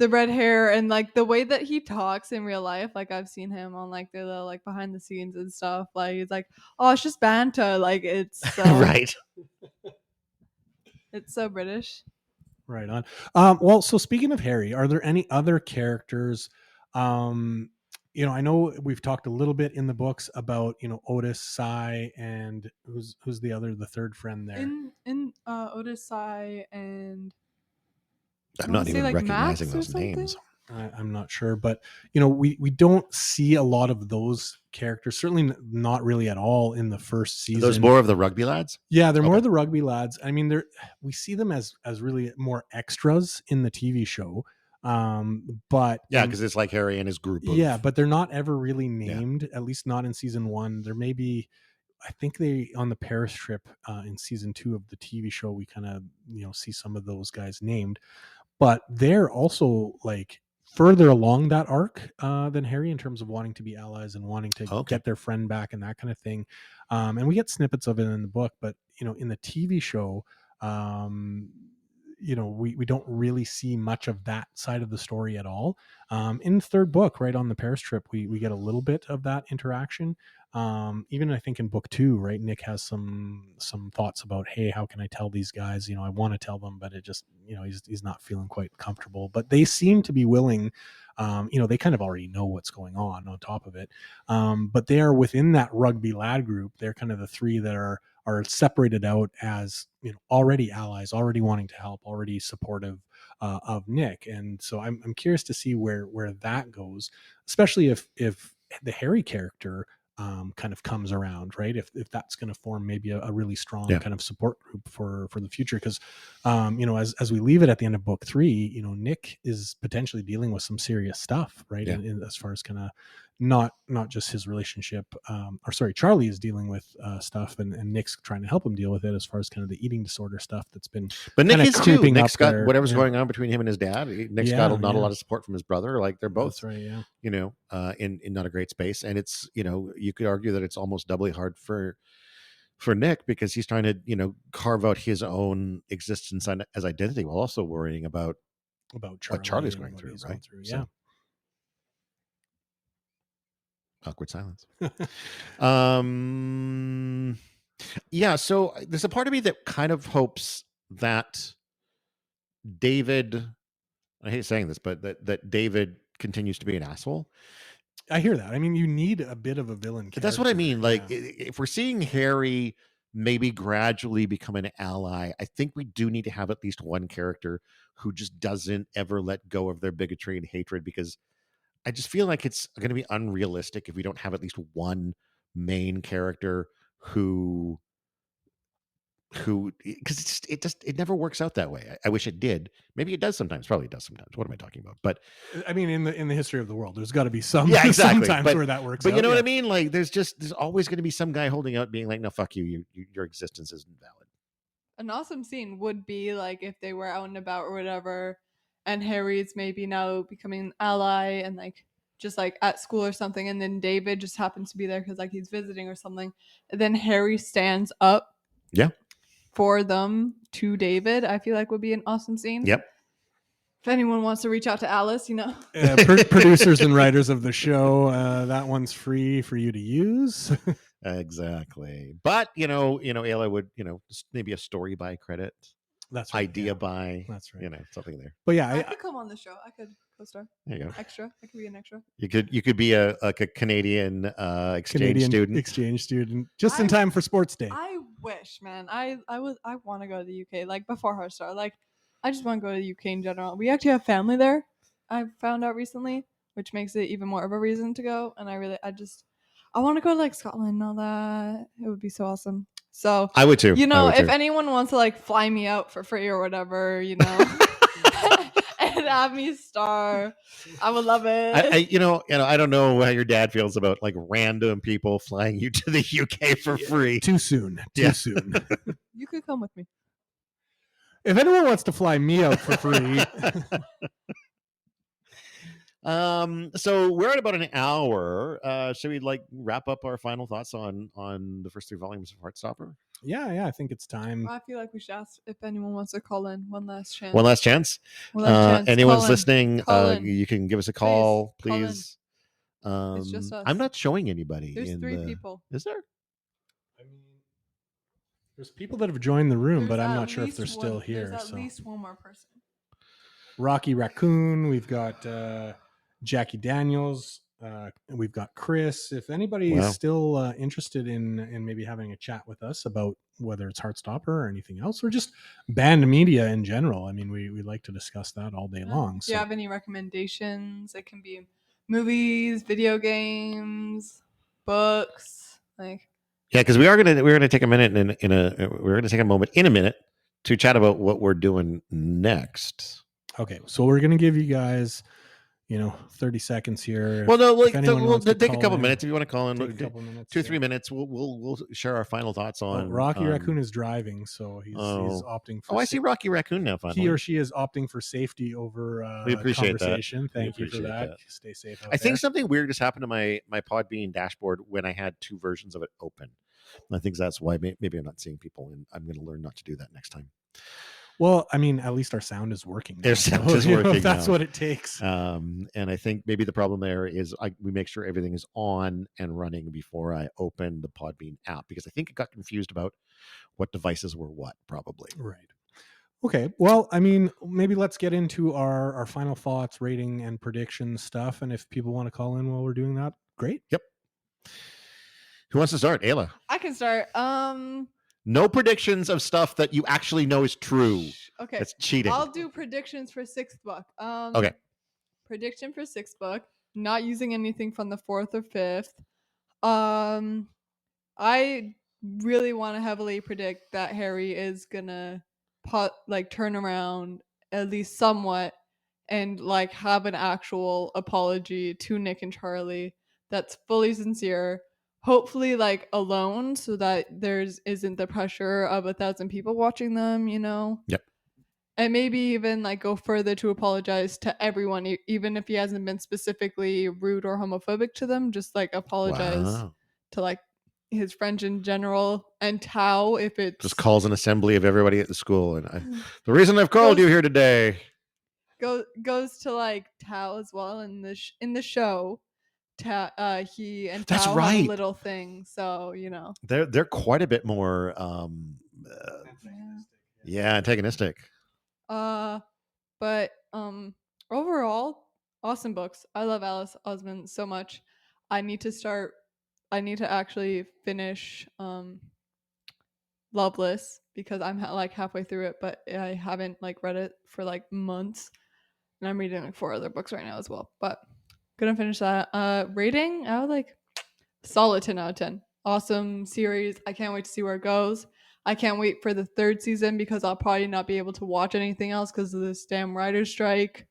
red hair and like the way that he talks in real life. Like I've seen him on like the little like behind the scenes and stuff. Like he's like, oh, it's just banter. Like it's right. It's so British. Right on. Well, so speaking of Harry, are there any other characters? I know we've talked a little bit in the books about, Otis, Cy, and who's the third friend there? Otis, Cy, and I'm not even recognizing those names. I'm not sure, but we don't see a lot of those characters. Certainly not really at all in the first season. Those more of the rugby lads? Yeah, they're more Okay. the rugby lads. I mean, we see them as really more extras in the TV show. But Yeah, because it's like Harry and his group. Yeah, but they're not ever really named. At least not in season 1. There may be. I think they on the Paris trip in season 2 of the TV show, we kind of see some of those guys named, but they're also like further along that arc than Harry in terms of wanting to be allies and wanting to get their friend back and that kind of thing. And we get snippets of it in the book, but in the TV show, we don't really see much of that side of the story at all. In the third book, right on the Paris trip, we get a little bit of that interaction. Even I think in book 2, right, Nick has some thoughts about, hey, how can I tell these guys, I want to tell them, but it just, he's not feeling quite comfortable, but they seem to be willing. They kind of already know what's going on top of it. But they are within that rugby lad group. They're kind of the 3 that are separated out as already allies, already wanting to help, already supportive of Nick. And so I'm curious to see where that goes, especially if the Harry character kind of comes around, right? If that's going to form maybe a really strong kind of support group for the future, because as we leave it at the end of book 3, Nick is potentially dealing with some serious stuff, right? As far as kind of not just his relationship, Charlie is dealing with stuff, and Nick's trying to help him deal with it as far as kind of the eating disorder stuff that's been. But Nick is too. Nick's got there. whatever's going on between him and his dad. Nick's got not a lot of support from his brother. Like they're both, that's right, in not a great space. And it's you could argue that it's almost doubly hard for Nick, because he's trying to carve out his own existence as identity while also worrying about Charlie, what Charlie's going through, right? Going through, yeah. So, awkward silence. So there's a part of me that kind of hopes that David, I hate saying this, but that David continues to be an asshole. I hear that. I mean, you need a bit of a villain character. But that's what I mean. Like, if we're seeing Harry maybe gradually become an ally, I think we do need to have at least one character who just doesn't ever let go of their bigotry and hatred, because I just feel like it's going to be unrealistic if we don't have at least one main character who because it never works out that way. I wish it did. Maybe it does sometimes. Probably it does sometimes. What am I talking about? But I mean, in the history of the world, there's got to be some exactly. sometimes where that works. But you know what I mean? Like there's always going to be some guy holding out, being like, "No, fuck you. Your existence isn't valid." An awesome scene would be like if they were out and about or whatever, and Harry's maybe now becoming an ally and like just like at school or something, and then David just happens to be there because like he's visiting or something, and then Harry stands up for them to David. I feel like would be an awesome scene. If anyone wants to reach out to Alice, producers and writers of the show, that one's free for you to use. Exactly. But Ayla would just maybe a story by credit. That's right. Idea by. That's right. Something there. But yeah, I could come on the show. I could co-star. There you go. Extra. I could be an extra. You could be a Canadian exchange student just in time for sports day. I wish, man. I want to go to the UK like before Heartstopper. Like I just want to go to the UK in general. We actually have family there. I found out recently, which makes it even more of a reason to go. And I want to go to like Scotland and all that. It would be so awesome. So I would too. If anyone wants to like fly me out for free or whatever, and have me star, I would love it. I don't know how your dad feels about like random people flying you to the UK for free. Too soon. Too soon. You could come with me. If anyone wants to fly me out for free. So we're at about an hour. Should we like wrap up our final thoughts on the first 3 volumes of Heartstopper? Yeah, I think it's time. I feel like we should ask if anyone wants to call in. One last chance. Anyone's listening, you can give us a call, please. It's just us. I'm not showing anybody. There's 3 people. Is there? I mean, there's people that have joined the room, but I'm not sure if they're still here. There's at least one more person. Rocky Raccoon. We've got Jackie Daniels. We've got Chris. If anybody Wow. is still interested in maybe having a chat with us about whether it's Heartstopper or anything else, or just banned media in general, I mean, we like to discuss that all day long. If you have any recommendations, it can be movies, video games, books, like. Yeah, because we're gonna take a minute we're gonna take a moment in a minute to chat about what we're doing next. Okay, so we're gonna give you guys, 30 seconds here. Well, no, If like anyone we'll wants to take a call couple in, minutes if you want to call in. take a couple minutes, 2 or 3 yeah. minutes. We'll share our final thoughts Well, on Rocky Raccoon is driving, so he's opting for. I see Rocky Raccoon now. Finally, he or she is opting for safety over we appreciate conversation. that. Thank you for that. Stay safe out I think there. something weird just happened to my Podbean dashboard when I had two versions of it open. I think that's why maybe I'm not seeing people, and I'm going to learn not to do that next time. Well, I mean, at least our sound is working. Their sound is working. That's what it takes. And I think maybe the problem there is we make sure everything is on and running before I open the Podbean app, because I think it got confused about what devices were what, probably. Right. Okay. Well, I mean, maybe let's get into our final thoughts, rating, and prediction stuff. And if people want to call in while we're doing that, great. Yep. Who wants to start? Ayla. I can start. No predictions of stuff that you actually know is true. Okay. That's cheating. I'll do predictions for sixth book. Okay. Prediction for sixth book. Not using anything from the fourth or fifth. I really want to heavily predict that Harry is gonna turn around at least somewhat and like have an actual apology to Nick and Charlie that's fully sincere. Hopefully like alone, so that isn't the pressure of 1,000 people watching them, Yep. And maybe even like go further to apologize to everyone, even if he hasn't been specifically rude or homophobic to them, just like apologize to like his friends in general, and Tao if it's just calls an assembly of everybody at the school, and the reason I've called you here today goes to like Tao as well in the show. He and That's Tao right. have a little thing, so they're quite a bit more antagonistic. But overall, awesome books. I love Alice Oseman so much. I need to actually finish Loveless, because I'm like halfway through it, but I haven't like read it for like months, and I'm reading like 4 other books right now as well. But gonna finish that. Rating, I would like solid 10 out of 10. Awesome series. I can't wait to see where it goes. I can't wait for the 3rd season, because I'll probably not be able to watch anything else because of this damn writer's strike.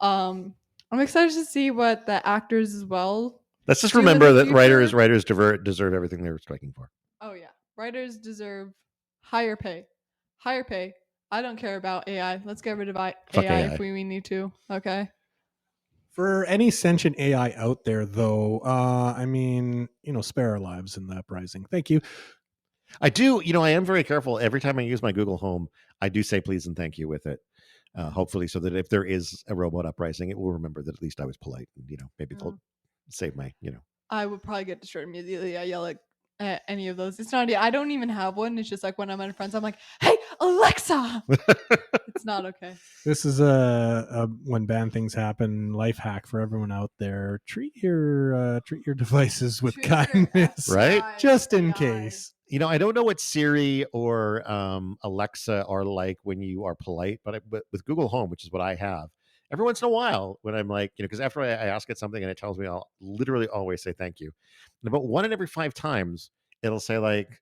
I'm excited to see what the actors as well. Let's just remember that writers deserve everything they're striking for. Oh yeah, writers deserve higher pay. Higher pay. I don't care about AI. Let's get rid of AI if we need to. Okay. For any sentient AI out there, though, I mean, spare our lives in the uprising. Thank you. I do. I am very careful. Every time I use my Google Home, I do say please and thank you with it. Hopefully, so that if there is a robot uprising, it will remember that at least I was polite, and maybe they'll save my. I would probably get destroyed immediately. I yell at any of those. It's not. I don't even have one. It's just like when I'm at friends, I'm like, "Hey, Alexa." It's not okay. This is when bad things happen, life hack for everyone out there. Treat your devices with kindness, right? Just in case. I don't know what Siri or Alexa are like when you are polite, but with Google Home, which is what I have, every once in a while when I'm like, because after I ask it something and it tells me, I'll literally always say thank you. And about 1 in every 5 times, it'll say like,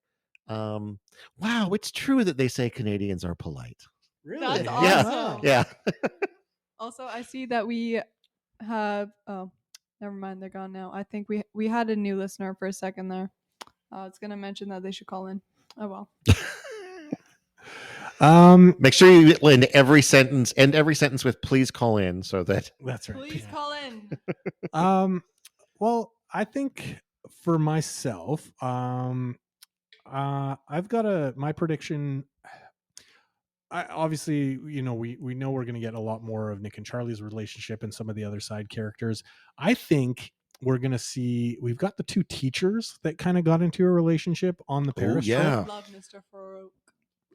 wow, it's true that they say Canadians are polite. Really? That's awesome. Yeah. Also, I see that we have, never mind, they're gone now. I think we had a new listener for a second there. It's going to mention that they should call in. Oh, well. Make sure you end every sentence with please call in, so that that's right. Please call in. Well, I think for myself, I've got my prediction. Obviously, we know we're going to get a lot more of Nick and Charlie's relationship and some of the other side characters. I think we're going to see, we've got the 2 teachers that kind of got into a relationship on the Paris trip. I love Mr. Farouk.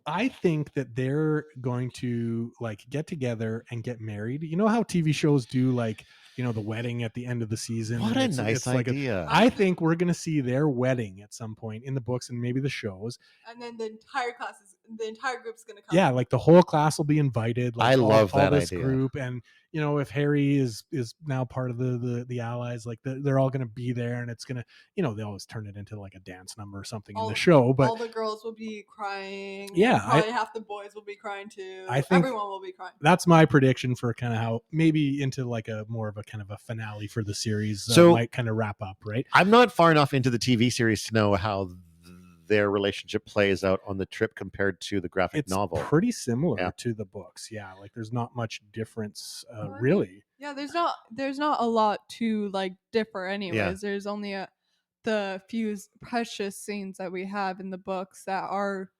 I think that they're going to like get together and get married. You know how TV shows do like the wedding at the end of the season. What and a nice like idea. I think we're going to see their wedding at some point in the books and maybe the shows. And then the entire group's going to come. Yeah, like the whole class will be invited. Like I love all that this idea. group, and if Harry is now part of the allies, like they're all going to be there, and it's going to, they always turn it into like a dance number or something in the show. But all the girls will be crying. Yeah, probably half the boys will be crying too. I think everyone will be crying. That's my prediction for kind of how maybe into like a more of a kind of a finale for the series. So might kind of wrap up, right? I'm not far enough into the TV series to know how their relationship plays out on the trip compared to the graphic novel. Pretty similar to the books. Yeah, like there's not much difference really. Yeah, there's not a lot to like differ anyways. Yeah. There's only the few precious scenes that we have in the books that are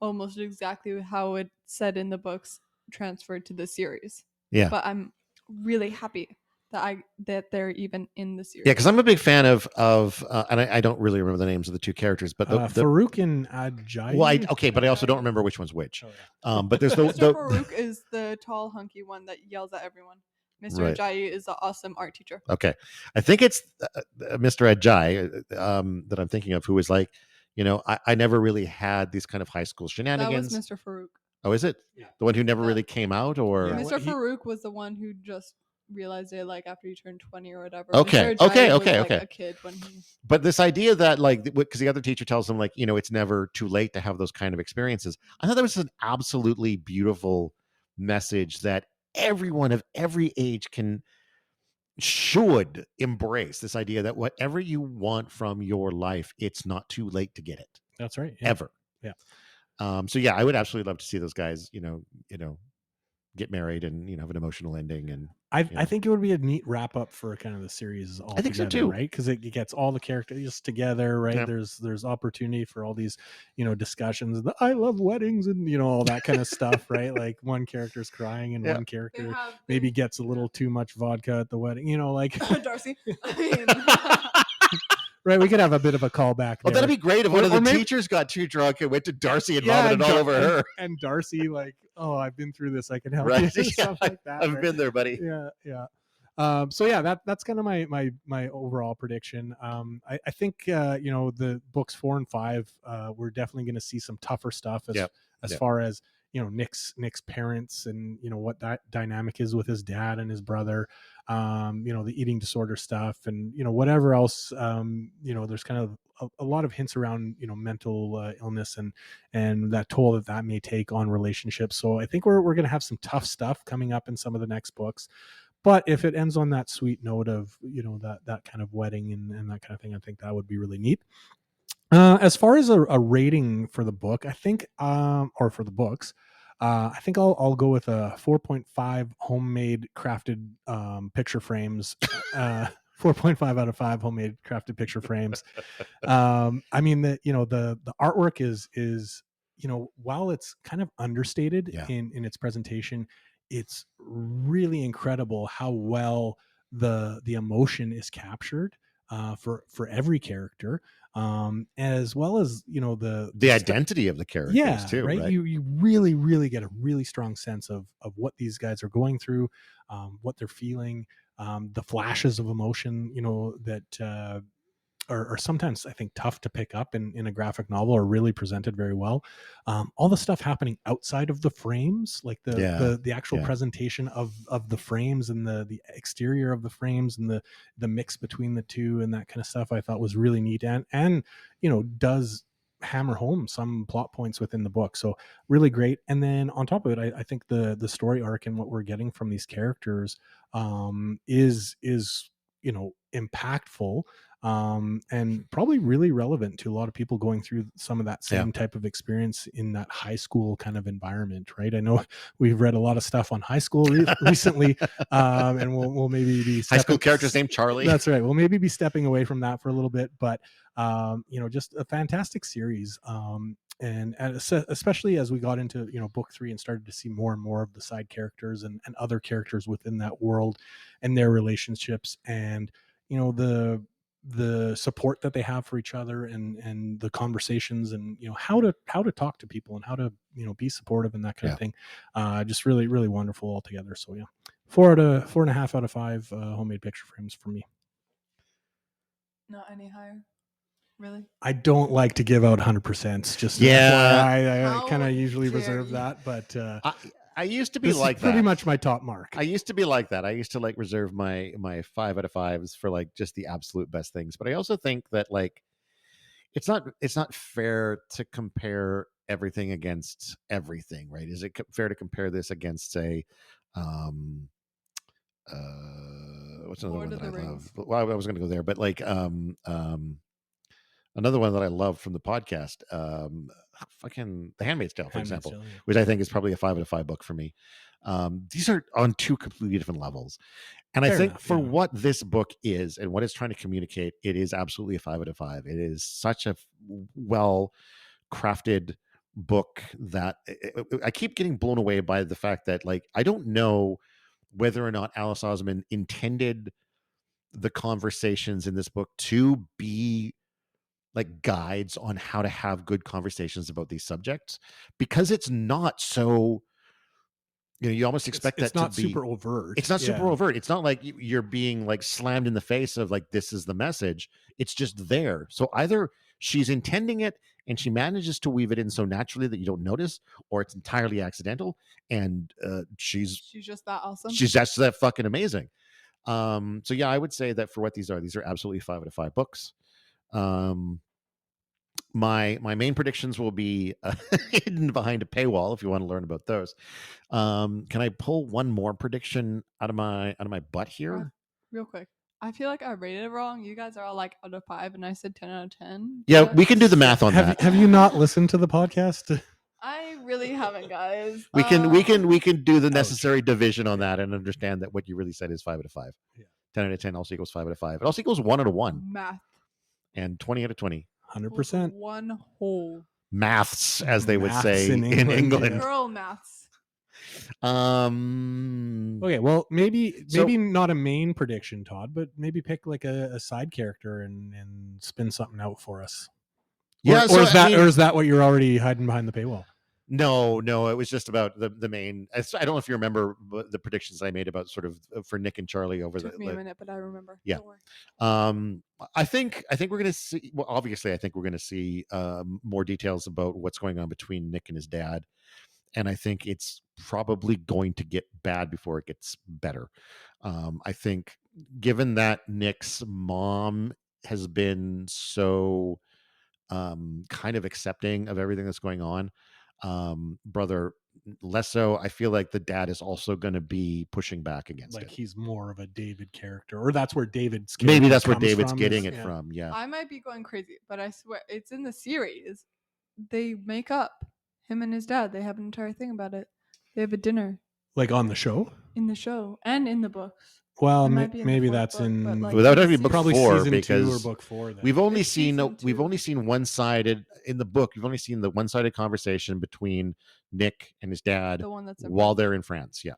almost exactly how it's said in the books transferred to the series. Yeah. But I'm really happy that they're even in the series. Yeah, because I'm a big fan of and I don't really remember the names of the two characters, but the Farouk and Ajayi. Well, but I also don't remember which one's which. Oh, yeah. But there's Mr. Farouk is the tall, hunky one that yells at everyone. Mr. Right. Ajayi is the awesome art teacher. Okay, I think it's Mr. Ajayi that I'm thinking of, who is like, I never really had these kind of high school shenanigans. That was Mr. Farouk. Oh, is it? Yeah. The one who never really came out, or Mr. Farouk was the one who just realized it like after you turned 20 or whatever. Okay. Mr. Ajayi was, Okay. like, a kid when he... But this idea that like, because the other teacher tells them like, it's never too late to have those kind of experiences. I thought that was an absolutely beautiful message that everyone of every age should embrace, this idea that whatever you want from your life, it's not too late to get it. That's right. Yeah. Ever. Yeah. So yeah, I would absolutely love to see those guys, get married and have an emotional ending. And I think it would be a neat wrap up for kind of the series all I think together, so too, right? Because it gets all the characters together, right? Yeah. There's opportunity for all these discussions, the I love weddings and all that kind of stuff, right? Like one character's crying and one character maybe gets a little too much vodka at the wedding, like Darcy. Right, we could have a bit of a callback. Well, that'd be great if one of the teachers got too drunk and went to Darcy and vomited all over her. And Darcy, like, oh, I've been through this, I can help you. Stuff like that. I've been there, buddy. Yeah. So yeah, that's kind of my overall prediction. I think the books 4 and 5, we're definitely going to see some tougher stuff as far as Nick's parents and what that dynamic is with his dad and his brother, the eating disorder stuff and whatever else. There's kind of a lot of hints around mental illness and that toll that may take on relationships. So I think we're going to have some tough stuff coming up in some of the next books. But if it ends on that sweet note of that kind of wedding and that kind of thing, I think that would be really neat. As far as a rating for the book, I think, or for the books, I think I'll go with a 4.5 homemade crafted picture frames. 4.5 out of 5 homemade crafted picture frames. I mean the artwork is while it's kind of understated in its presentation, it's really incredible how well the emotion is captured for every character, as well as the identity of the characters too. Right? You really get a really strong sense of what these guys are going through, what they're feeling, the flashes of emotion that are sometimes I think tough to pick up in a graphic novel, are really presented very well. All the stuff happening outside of the frames, like the actual presentation of the frames and the exterior of the frames and the mix between the two and that kind of stuff, I thought was really neat and does hammer home some plot points within the book. So really great. And then on top of it, I think the story arc and what we're getting from these characters is impactful, and probably really relevant to a lot of people going through some of that same type of experience in that high school kind of environment, right? I know we've read a lot of stuff on high school recently, and we'll maybe be high school characters named Charlie. That's right. We'll maybe be stepping away from that for a little bit, but just a fantastic series. And especially as we got into book 3 and started to see more and more of the side characters and other characters within that world and their relationships, and the support that they have for each other and the conversations and how to talk to people and how to be supportive and that kind of thing, just really, really wonderful altogether. So 4.5 out of 5 homemade picture frames for me. Not any higher. Really? I don't like to give out 100%. Just Yeah. FYI, I kind How of usually dare reserve you. that, but I used to be this like is pretty that. much my top mark. I used to be like that. I used to like reserve my 5 out of 5s for like just the absolute best things. But I also think that like it's not fair to compare everything against everything, right? Is it fair to compare this against, say, what's another Lord one of that I the love? Rings. Well, I was going to go there, but like another one that I love from the podcast, fucking The Handmaid's Tale, for Handmaid's example, Tale, yeah. which I think is probably a 5 out of 5 book for me. These are on two completely different levels. And I Fair think enough, for yeah. what this book is and what it's trying to communicate, it is absolutely a 5 out of 5. It is such a well crafted book that I keep getting blown away by the fact that like I don't know whether or not Alice Oseman intended the conversations in this book to be like guides on how to have good conversations about these subjects, because it's not so, you almost expect It's that not to be super overt. it's not super Yeah. overt. It's not like you're being like slammed in the face of like, this is the message. It's just there. So either she's intending it and she manages to weave it in so naturally that you don't notice, or it's entirely accidental. And she's just that awesome. she's just that fucking amazing. So yeah, I would say that for what these are absolutely 5 out of 5 books. My main predictions will be hidden behind a paywall if you want to learn about those. Can I pull one more prediction out of my butt here? Real quick. I feel like I rated it wrong. You guys are all like out of 5, and I said 10 out of 10. Yeah, we can do the math on that. Have you not listened to the podcast? I really haven't, guys. We can do the necessary division on that and understand that what you really said is 5 out of 5. Yeah. 10 out of 10 also equals 5 out of 5. It also equals 1 out of 1. Math. And 20 out of 20. 100%. One whole. Maths, as they would Maths say in in England, England. yeah. Girl maths. Okay, well, maybe not a main prediction, Todd, but maybe pick like a side character and spin something out for us. Yeah, or is that what you're already hiding behind the paywall? No, it was just about the main. I don't know if you remember the predictions I made about sort of for Nick and Charlie over Took me a minute, but I remember. Yeah. I think we're going to see. Well, obviously, I think we're going to see more details about what's going on between Nick and his dad, and I think it's probably going to get bad before it gets better. I think, given that Nick's mom has been so kind of accepting of everything that's going on, brother less so, I feel like the dad is also going to be pushing back against it. He's more of a David character, or that's where David's maybe that's where David's getting it from. Yeah, I might be going crazy, but I swear it's in the series. They make up, him and his dad. They have an entire thing about it. They have a dinner, like on the show, in the show, and in the books. Well, maybe that's in. That would be book probably 4 season because 2 or book 4. Then. We've only seen one-sided in the book. You've only seen the one-sided conversation between Nick and his dad while they're in France. Yeah.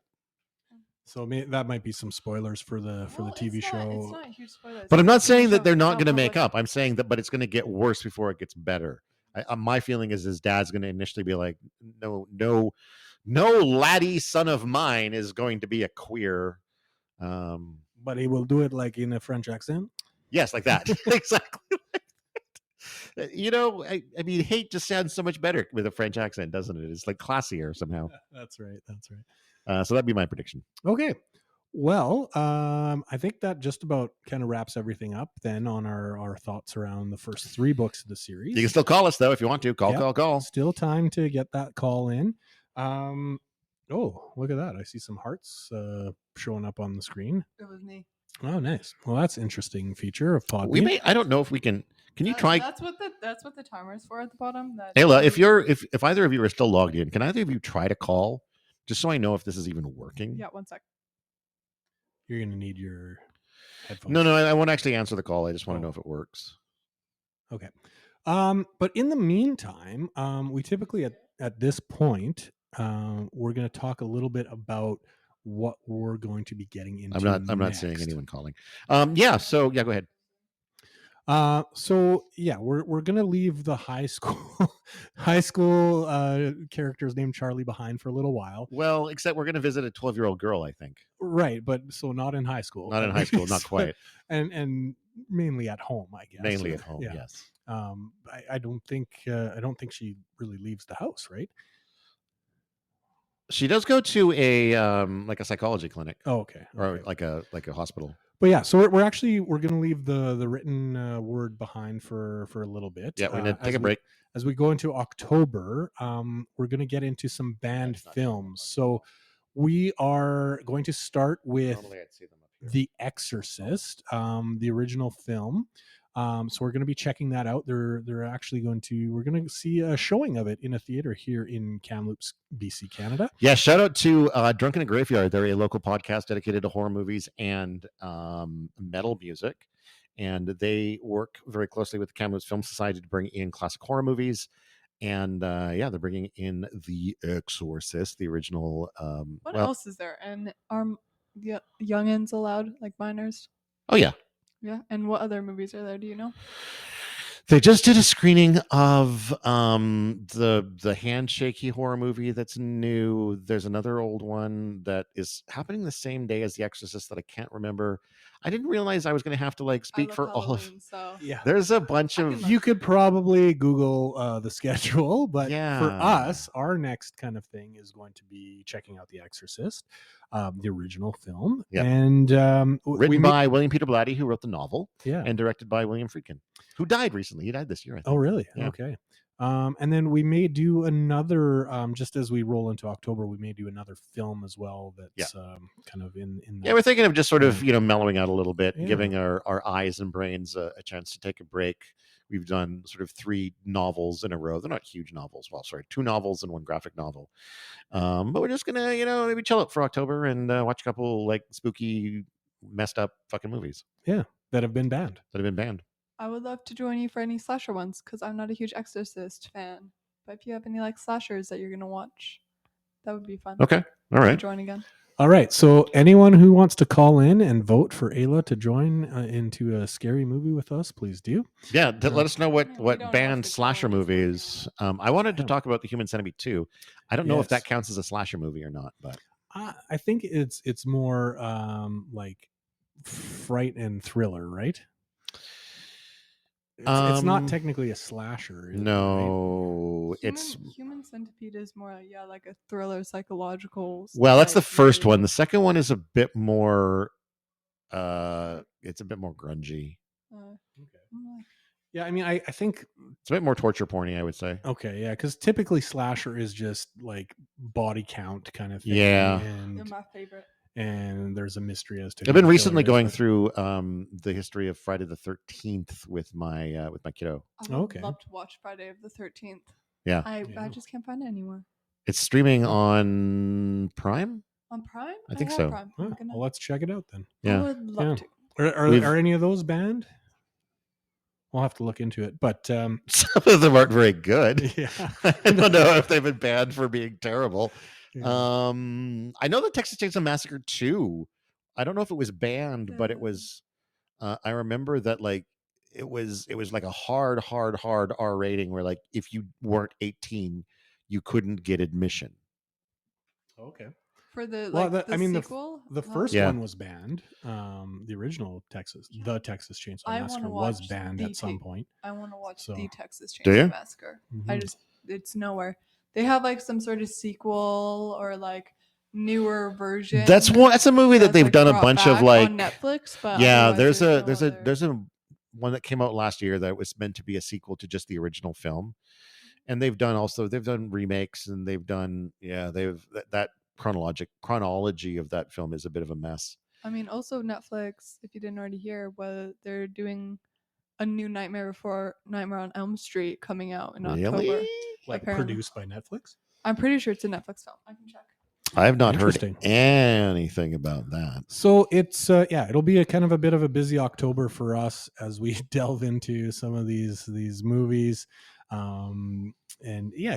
So that might be some spoilers for the TV show. It's not a huge spoiler. But I'm not saying that they're not going to make up. I'm saying that, but it's going to get worse before it gets better. My feeling is his dad's going to initially be like, no, laddie son of mine is going to be a queer. But he will do it like in a French accent. Yes, like that. Exactly. I mean, hate just sounds so much better with a French accent, doesn't it? It's like classier somehow. That's right. So that'd be my prediction. Okay. Well, I think that just about kind of wraps everything up then on our thoughts around the first 3 books of the series. You can still call us though if you want to. Call. Still time to get that call in. Oh, look at that. I see some hearts showing up on the screen. It was me. Oh, nice. Well, that's an interesting feature of Podbean. I don't know if we can. Can you try? That's what the timer is for at the bottom. Ayla, if either of you are still logged in, can either of you try to call just so I know if this is even working? Yeah, 1 sec. You're going to need your headphones. No, I won't actually answer the call. I just want to know if it works. Okay. But in the meantime, we typically at this point, we're going to talk a little bit about what we're going to be getting into. I'm not seeing anyone calling. So go ahead. So yeah, we're gonna leave the high school characters named Charlie behind for a little while. Well, except we're going to visit a 12-year-old girl, I think. Right, but so not in high school. Not in high school, not quite. And mainly at home, I guess. Mainly at home, Yeah. yes. I don't think she really leaves the house, right? She does go to a like a psychology clinic. Oh, okay. Or like a hospital. But yeah, so we're gonna leave the written word behind for a little bit. Yeah, we're gonna take a break. As we go into October, we're gonna get into some banned films. So we are going to start with Normally I'd see them up here. The Exorcist, the original film. So we're going to be checking that out. We're going to see a showing of it in a theater here in Kamloops, BC, Canada. Yeah, shout out to Drunken Graveyard. They're a local podcast dedicated to horror movies and metal music. And they work very closely with the Kamloops Film Society to bring in classic horror movies. And they're bringing in The Exorcist, the original. What else is there? And are youngins allowed, like minors? Oh, yeah. Yeah. And what other movies are there? Do you know? They just did a screening of the handshaky horror movie that's new. There's another old one that is happening the same day as The Exorcist that I can't remember. I didn't realize I was going to have to speak for all of. So. Yeah, there's a bunch of. You could probably Google the schedule, but yeah. For us, our next kind of thing is going to be checking out The Exorcist, the original film, and written by William Peter Blatty, who wrote the novel, and directed by William Friedkin, who died recently. He died this year, I think. Oh, really? Yeah. Okay. And then we may do another, just as we roll into October, we may do another film as well. That's kind of in that. Yeah, we're thinking of just sort of, mellowing out a little bit, giving our eyes and brains a chance to take a break. We've done sort of 3 novels in a row. They're not huge novels. Well, sorry, 2 novels and 1 graphic novel. But we're just going to, maybe chill out for October and watch a couple spooky, messed up fucking movies. Yeah, that have been banned. I would love to join you for any slasher ones because I'm not a huge Exorcist fan. But if you have any slashers that you're gonna watch, that would be fun. Okay, all right. Join again. All right. So anyone who wants to call in and vote for Ayla to join into a scary movie with us, please do. Yeah, let us know what banned slasher movies. I wanted to talk about The Human Centipede 2. I don't know if that counts as a slasher movie or not, but I think it's more like fright and thriller, right? It's not technically a slasher. No, it's Human Centipede is more like a thriller, psychological. Well, that's the first one. The second one is a bit more. It's a bit more grungy. Okay. Yeah, I mean, I think it's a bit more torture porny, I would say. Okay, yeah, because typically slasher is just body count kind of thing. Yeah, they're my favorite. And there's a mystery as to. I've been recently going through the history of Friday the 13th with my kiddo. I would love to watch Friday of the 13th. Yeah, I just can't find it anymore. It's streaming on Prime. On Prime? I think so. Prime. Well, let's check it out then. Yeah, I would love to. Are any of those banned? We'll have to look into it, but some of them aren't very good. Yeah, I don't know if they've been banned for being terrible. Yeah. I know the Texas Chainsaw Massacre 2. I don't know if it was banned, but it was. I remember that it was like a hard R rating where if you weren't 18, you couldn't get admission. Okay. For the sequel, the first one was banned. The original Texas Chainsaw Massacre was banned at some point. I want to watch the Texas Chainsaw Massacre. Mm-hmm. It's nowhere. They have some sort of sequel or newer version. That's a movie that they've done a bunch of on Netflix. But yeah, there's a one that came out last year that was meant to be a sequel to just the original film, and they've done remakes and they've done that chronology of that film is a bit of a mess. I mean, also Netflix, if you didn't already hear, they're doing a new Nightmare on Elm Street coming out in October. Produced by Netflix? I'm pretty sure it's a Netflix film. I can check. I have not heard anything about that. So it's it'll be a kind of a bit of a busy October for us as we delve into some of these movies. And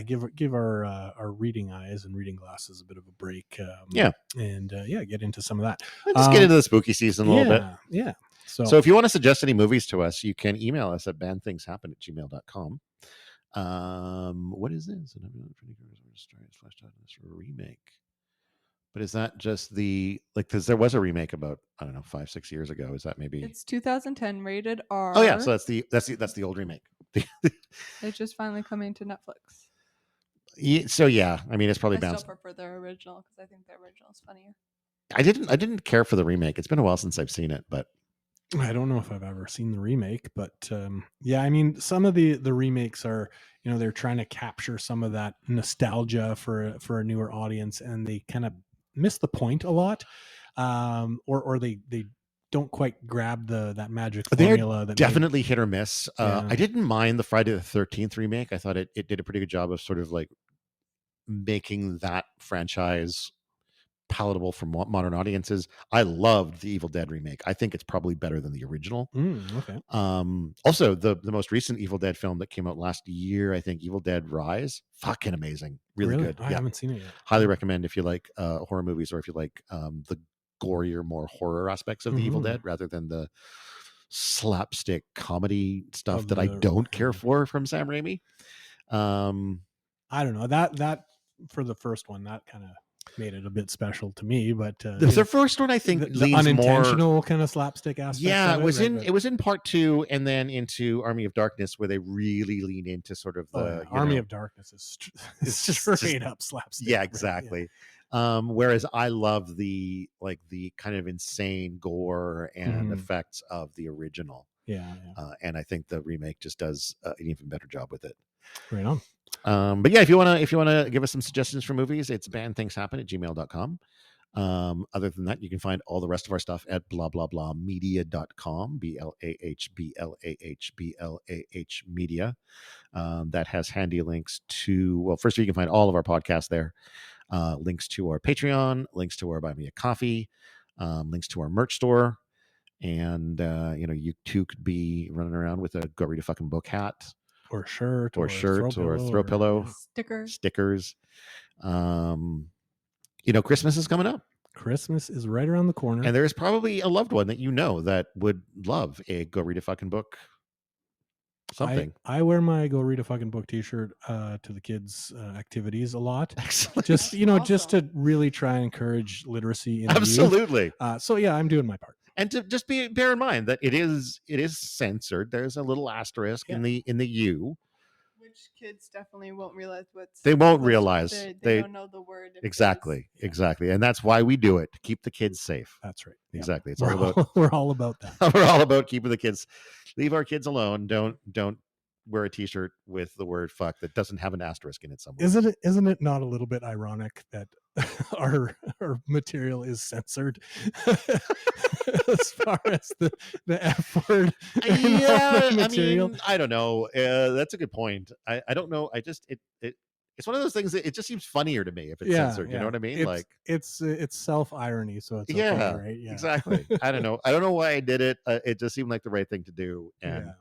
give our reading eyes and reading glasses a bit of a break. And get into some of that. Let's get into the spooky season a little bit. Yeah. So if you want to suggest any movies to us, you can email us at badthingshappen@gmail.com. What is this? Remake. But is that just because there was a remake about, I don't know, 5-6 years ago? Is that maybe? It's 2010, rated R. Oh yeah, so that's the old remake. It's just finally coming to Netflix. So yeah, I mean, it's probably I bounced. still prefer the original because I think the original is funnier. I didn't care for the remake. It's been a while since I've seen it, but I don't know if I've ever seen the remake, but yeah, I mean, some of the remakes are, they're trying to capture some of that nostalgia for a newer audience, and they kind of miss the point a lot, or they don't quite grab that magic formula. They're definitely hit or miss. I didn't mind the Friday the 13th remake. I thought it did a pretty good job of sort of like making that franchise palatable for modern audiences. I loved the Evil Dead remake. I think it's probably better than the original. Okay. Also, the most recent Evil Dead film that came out last year, I think, Evil Dead Rise, fucking amazing, really good. I haven't seen it yet. Highly recommend if you like horror movies, or if you like the gorier, more horror aspects of the Evil Dead rather than the slapstick comedy stuff that I don't care for from Sam Raimi. I don't know, that for the first one, that kind of made it a bit special to me, but the first one, I think, the unintentional more, kind of slapstick aspect. Yeah, it was in part 2, and then into Army of Darkness, where they really lean into sort of the Army of Darkness is straight up slapstick. Yeah, exactly. Right? Whereas I love the kind of insane gore and effects of the original. Yeah. And I think the remake just does an even better job with it. Right on. But yeah, if you want to give us some suggestions for movies, it's badthingshappen@gmail.com. Other than that, you can find all the rest of our stuff at blahblahblahmedia.com, BLAHBLAHBLAH media. That has handy links to, well, first of all, you can find all of our podcasts there, links to our Patreon, links to our Buy Me a Coffee, links to our merch store. And, you too could be running around with a Go Read a Fucking Book hat. Or shirt, or throw pillow, stickers. Christmas is coming up. Christmas is right around the corner, and there's probably a loved one that that would love a Go Read a Fucking Book. Something. I wear my Go Read a Fucking Book T-shirt to the kids' activities a lot. Excellent. Just awesome. Just to really try and encourage literacy. Absolutely. So yeah, I'm doing my part. And to just bear in mind that it is censored. There's a little asterisk in the U, which kids definitely won't realize they won't realize. They don't know the word. Exactly, and that's why we do it, to keep the kids safe. That's right. Exactly. It's we're all about that. We're all about keeping the kids. Leave our kids alone. Don't wear a T-shirt with the word "fuck" that doesn't have an asterisk in it somewhere. Isn't it not a little bit ironic that our material is censored as far as the F word? Yeah, material? I mean, I don't know. That's a good point. I don't know. I just it's one of those things that it just seems funnier to me if it's censored. You know what I mean? It's self-irony, so it's okay, right? Yeah, exactly. I don't know. I don't know why I did it. It just seemed like the right thing to do, and.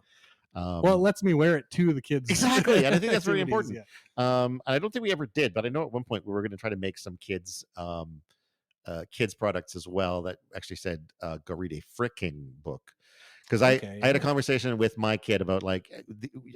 Well, it lets me wear it to the kids. Exactly. And I think that's very important. I don't think we ever did, but I know at one point we were going to try to make some kids products as well that actually said, go read a fricking book. Because I had a conversation with my kid about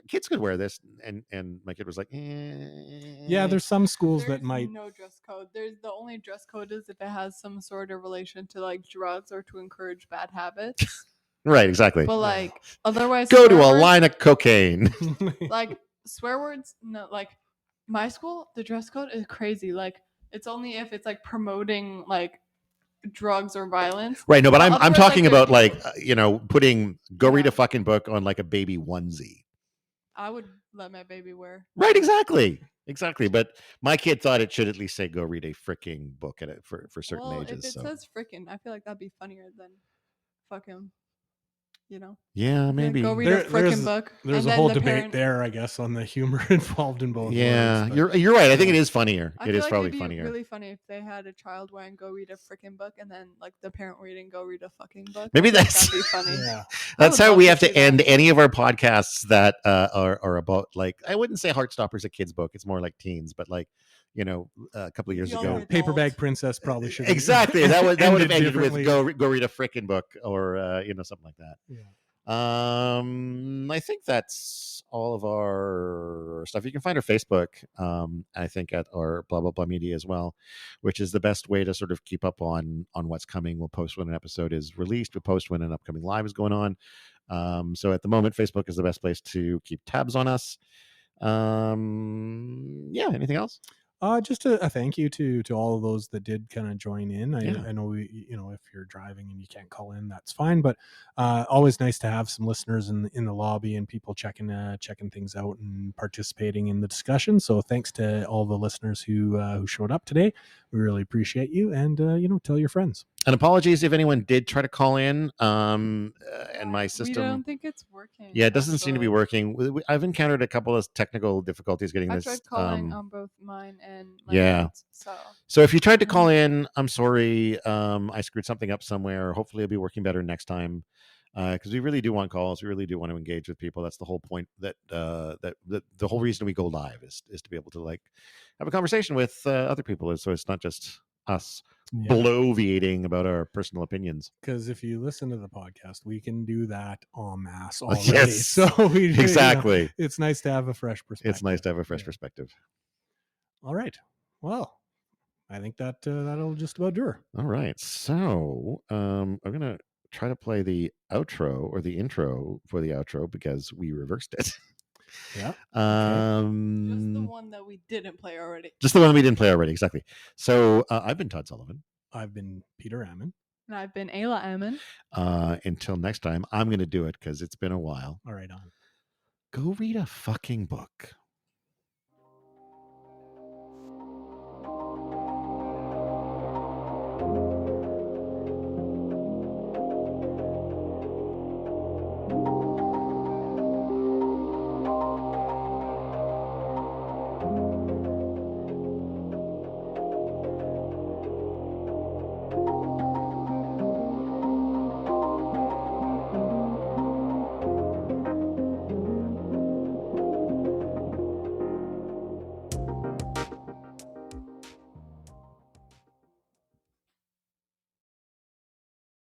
kids could wear this, and my kid was like, yeah, there's some schools that might. No dress code. There's the only dress code is if it has some sort of relation to drugs or to encourage bad habits. Right, exactly. But otherwise, go to a line of cocaine. Swear words, no. My school, the dress code is crazy. It's only if it's promoting drugs or violence. Right. No, but I'm talking about putting go read a fucking book on a baby onesie. I would let my baby wear. Right. Exactly. But my kid thought it should at least say go read a fricking book for certain ages. If it says fricking, I feel like that'd be funnier than fuck him. Yeah, maybe. Go read a freaking book. There's a whole debate there, I guess, on the humor involved in both. Yeah, you're right. I think it is funnier. It is probably it'd be funnier. Really funny if they had a child wearing "Go read a freaking book" and then the parent reading "Go read a fucking book." Maybe that'd be funny. Yeah. That's how we have to end any of our podcasts that are about I wouldn't say Heartstopper's a kid's book. It's more like teens, but a couple of years Y'all ago. were Paper Bag adult. Princess probably should Exactly. That would have ended differently. with go read a frickin' book or something like that. Yeah. I think that's all of our stuff. You can find our Facebook, I think, at our blah blah blah media as well, which is the best way to sort of keep up on what's coming. We'll post when an episode is released. We'll post when an upcoming live is going on. So at the moment, Facebook is the best place to keep tabs on us. Anything else? Just a thank you to all of those that did kind of join in. Yeah. I know if you're driving and you can't call in, that's fine. But always nice to have some listeners in the lobby and people checking things out and participating in the discussion. So thanks to all the listeners who showed up today. We really appreciate you, and tell your friends. And apologies if anyone did try to call in. And my We system. don't think it's working. Yeah, it doesn't seem to be actually. working. I've encountered a couple of technical difficulties getting I this. tried calling on both mine and my yeah. dad's, So if you tried to call in, I'm sorry. I screwed something up somewhere. Hopefully it'll be working better next time. Because we really do want calls. We really do want to engage with people. That's the whole point. That the whole reason we go live is to be able to have a conversation with other people. So it's not just us bloviating about our personal opinions. Because if you listen to the podcast, we can do that en masse already. Yes, so exactly. It's nice to have a fresh perspective. It's nice to have a fresh perspective. All right. Well, I think that'll just about do her. All right. So I'm gonna try to play the outro or the intro for the outro because we reversed it. Yeah. Just the one that we didn't play already. Just the one we didn't play already. Exactly. So I've been Todd Sullivan. I've been Peter Ammon. And I've been Ayla Oseman. Until next time, I'm going to do it because it's been a while. All right, on. Go read a fucking book.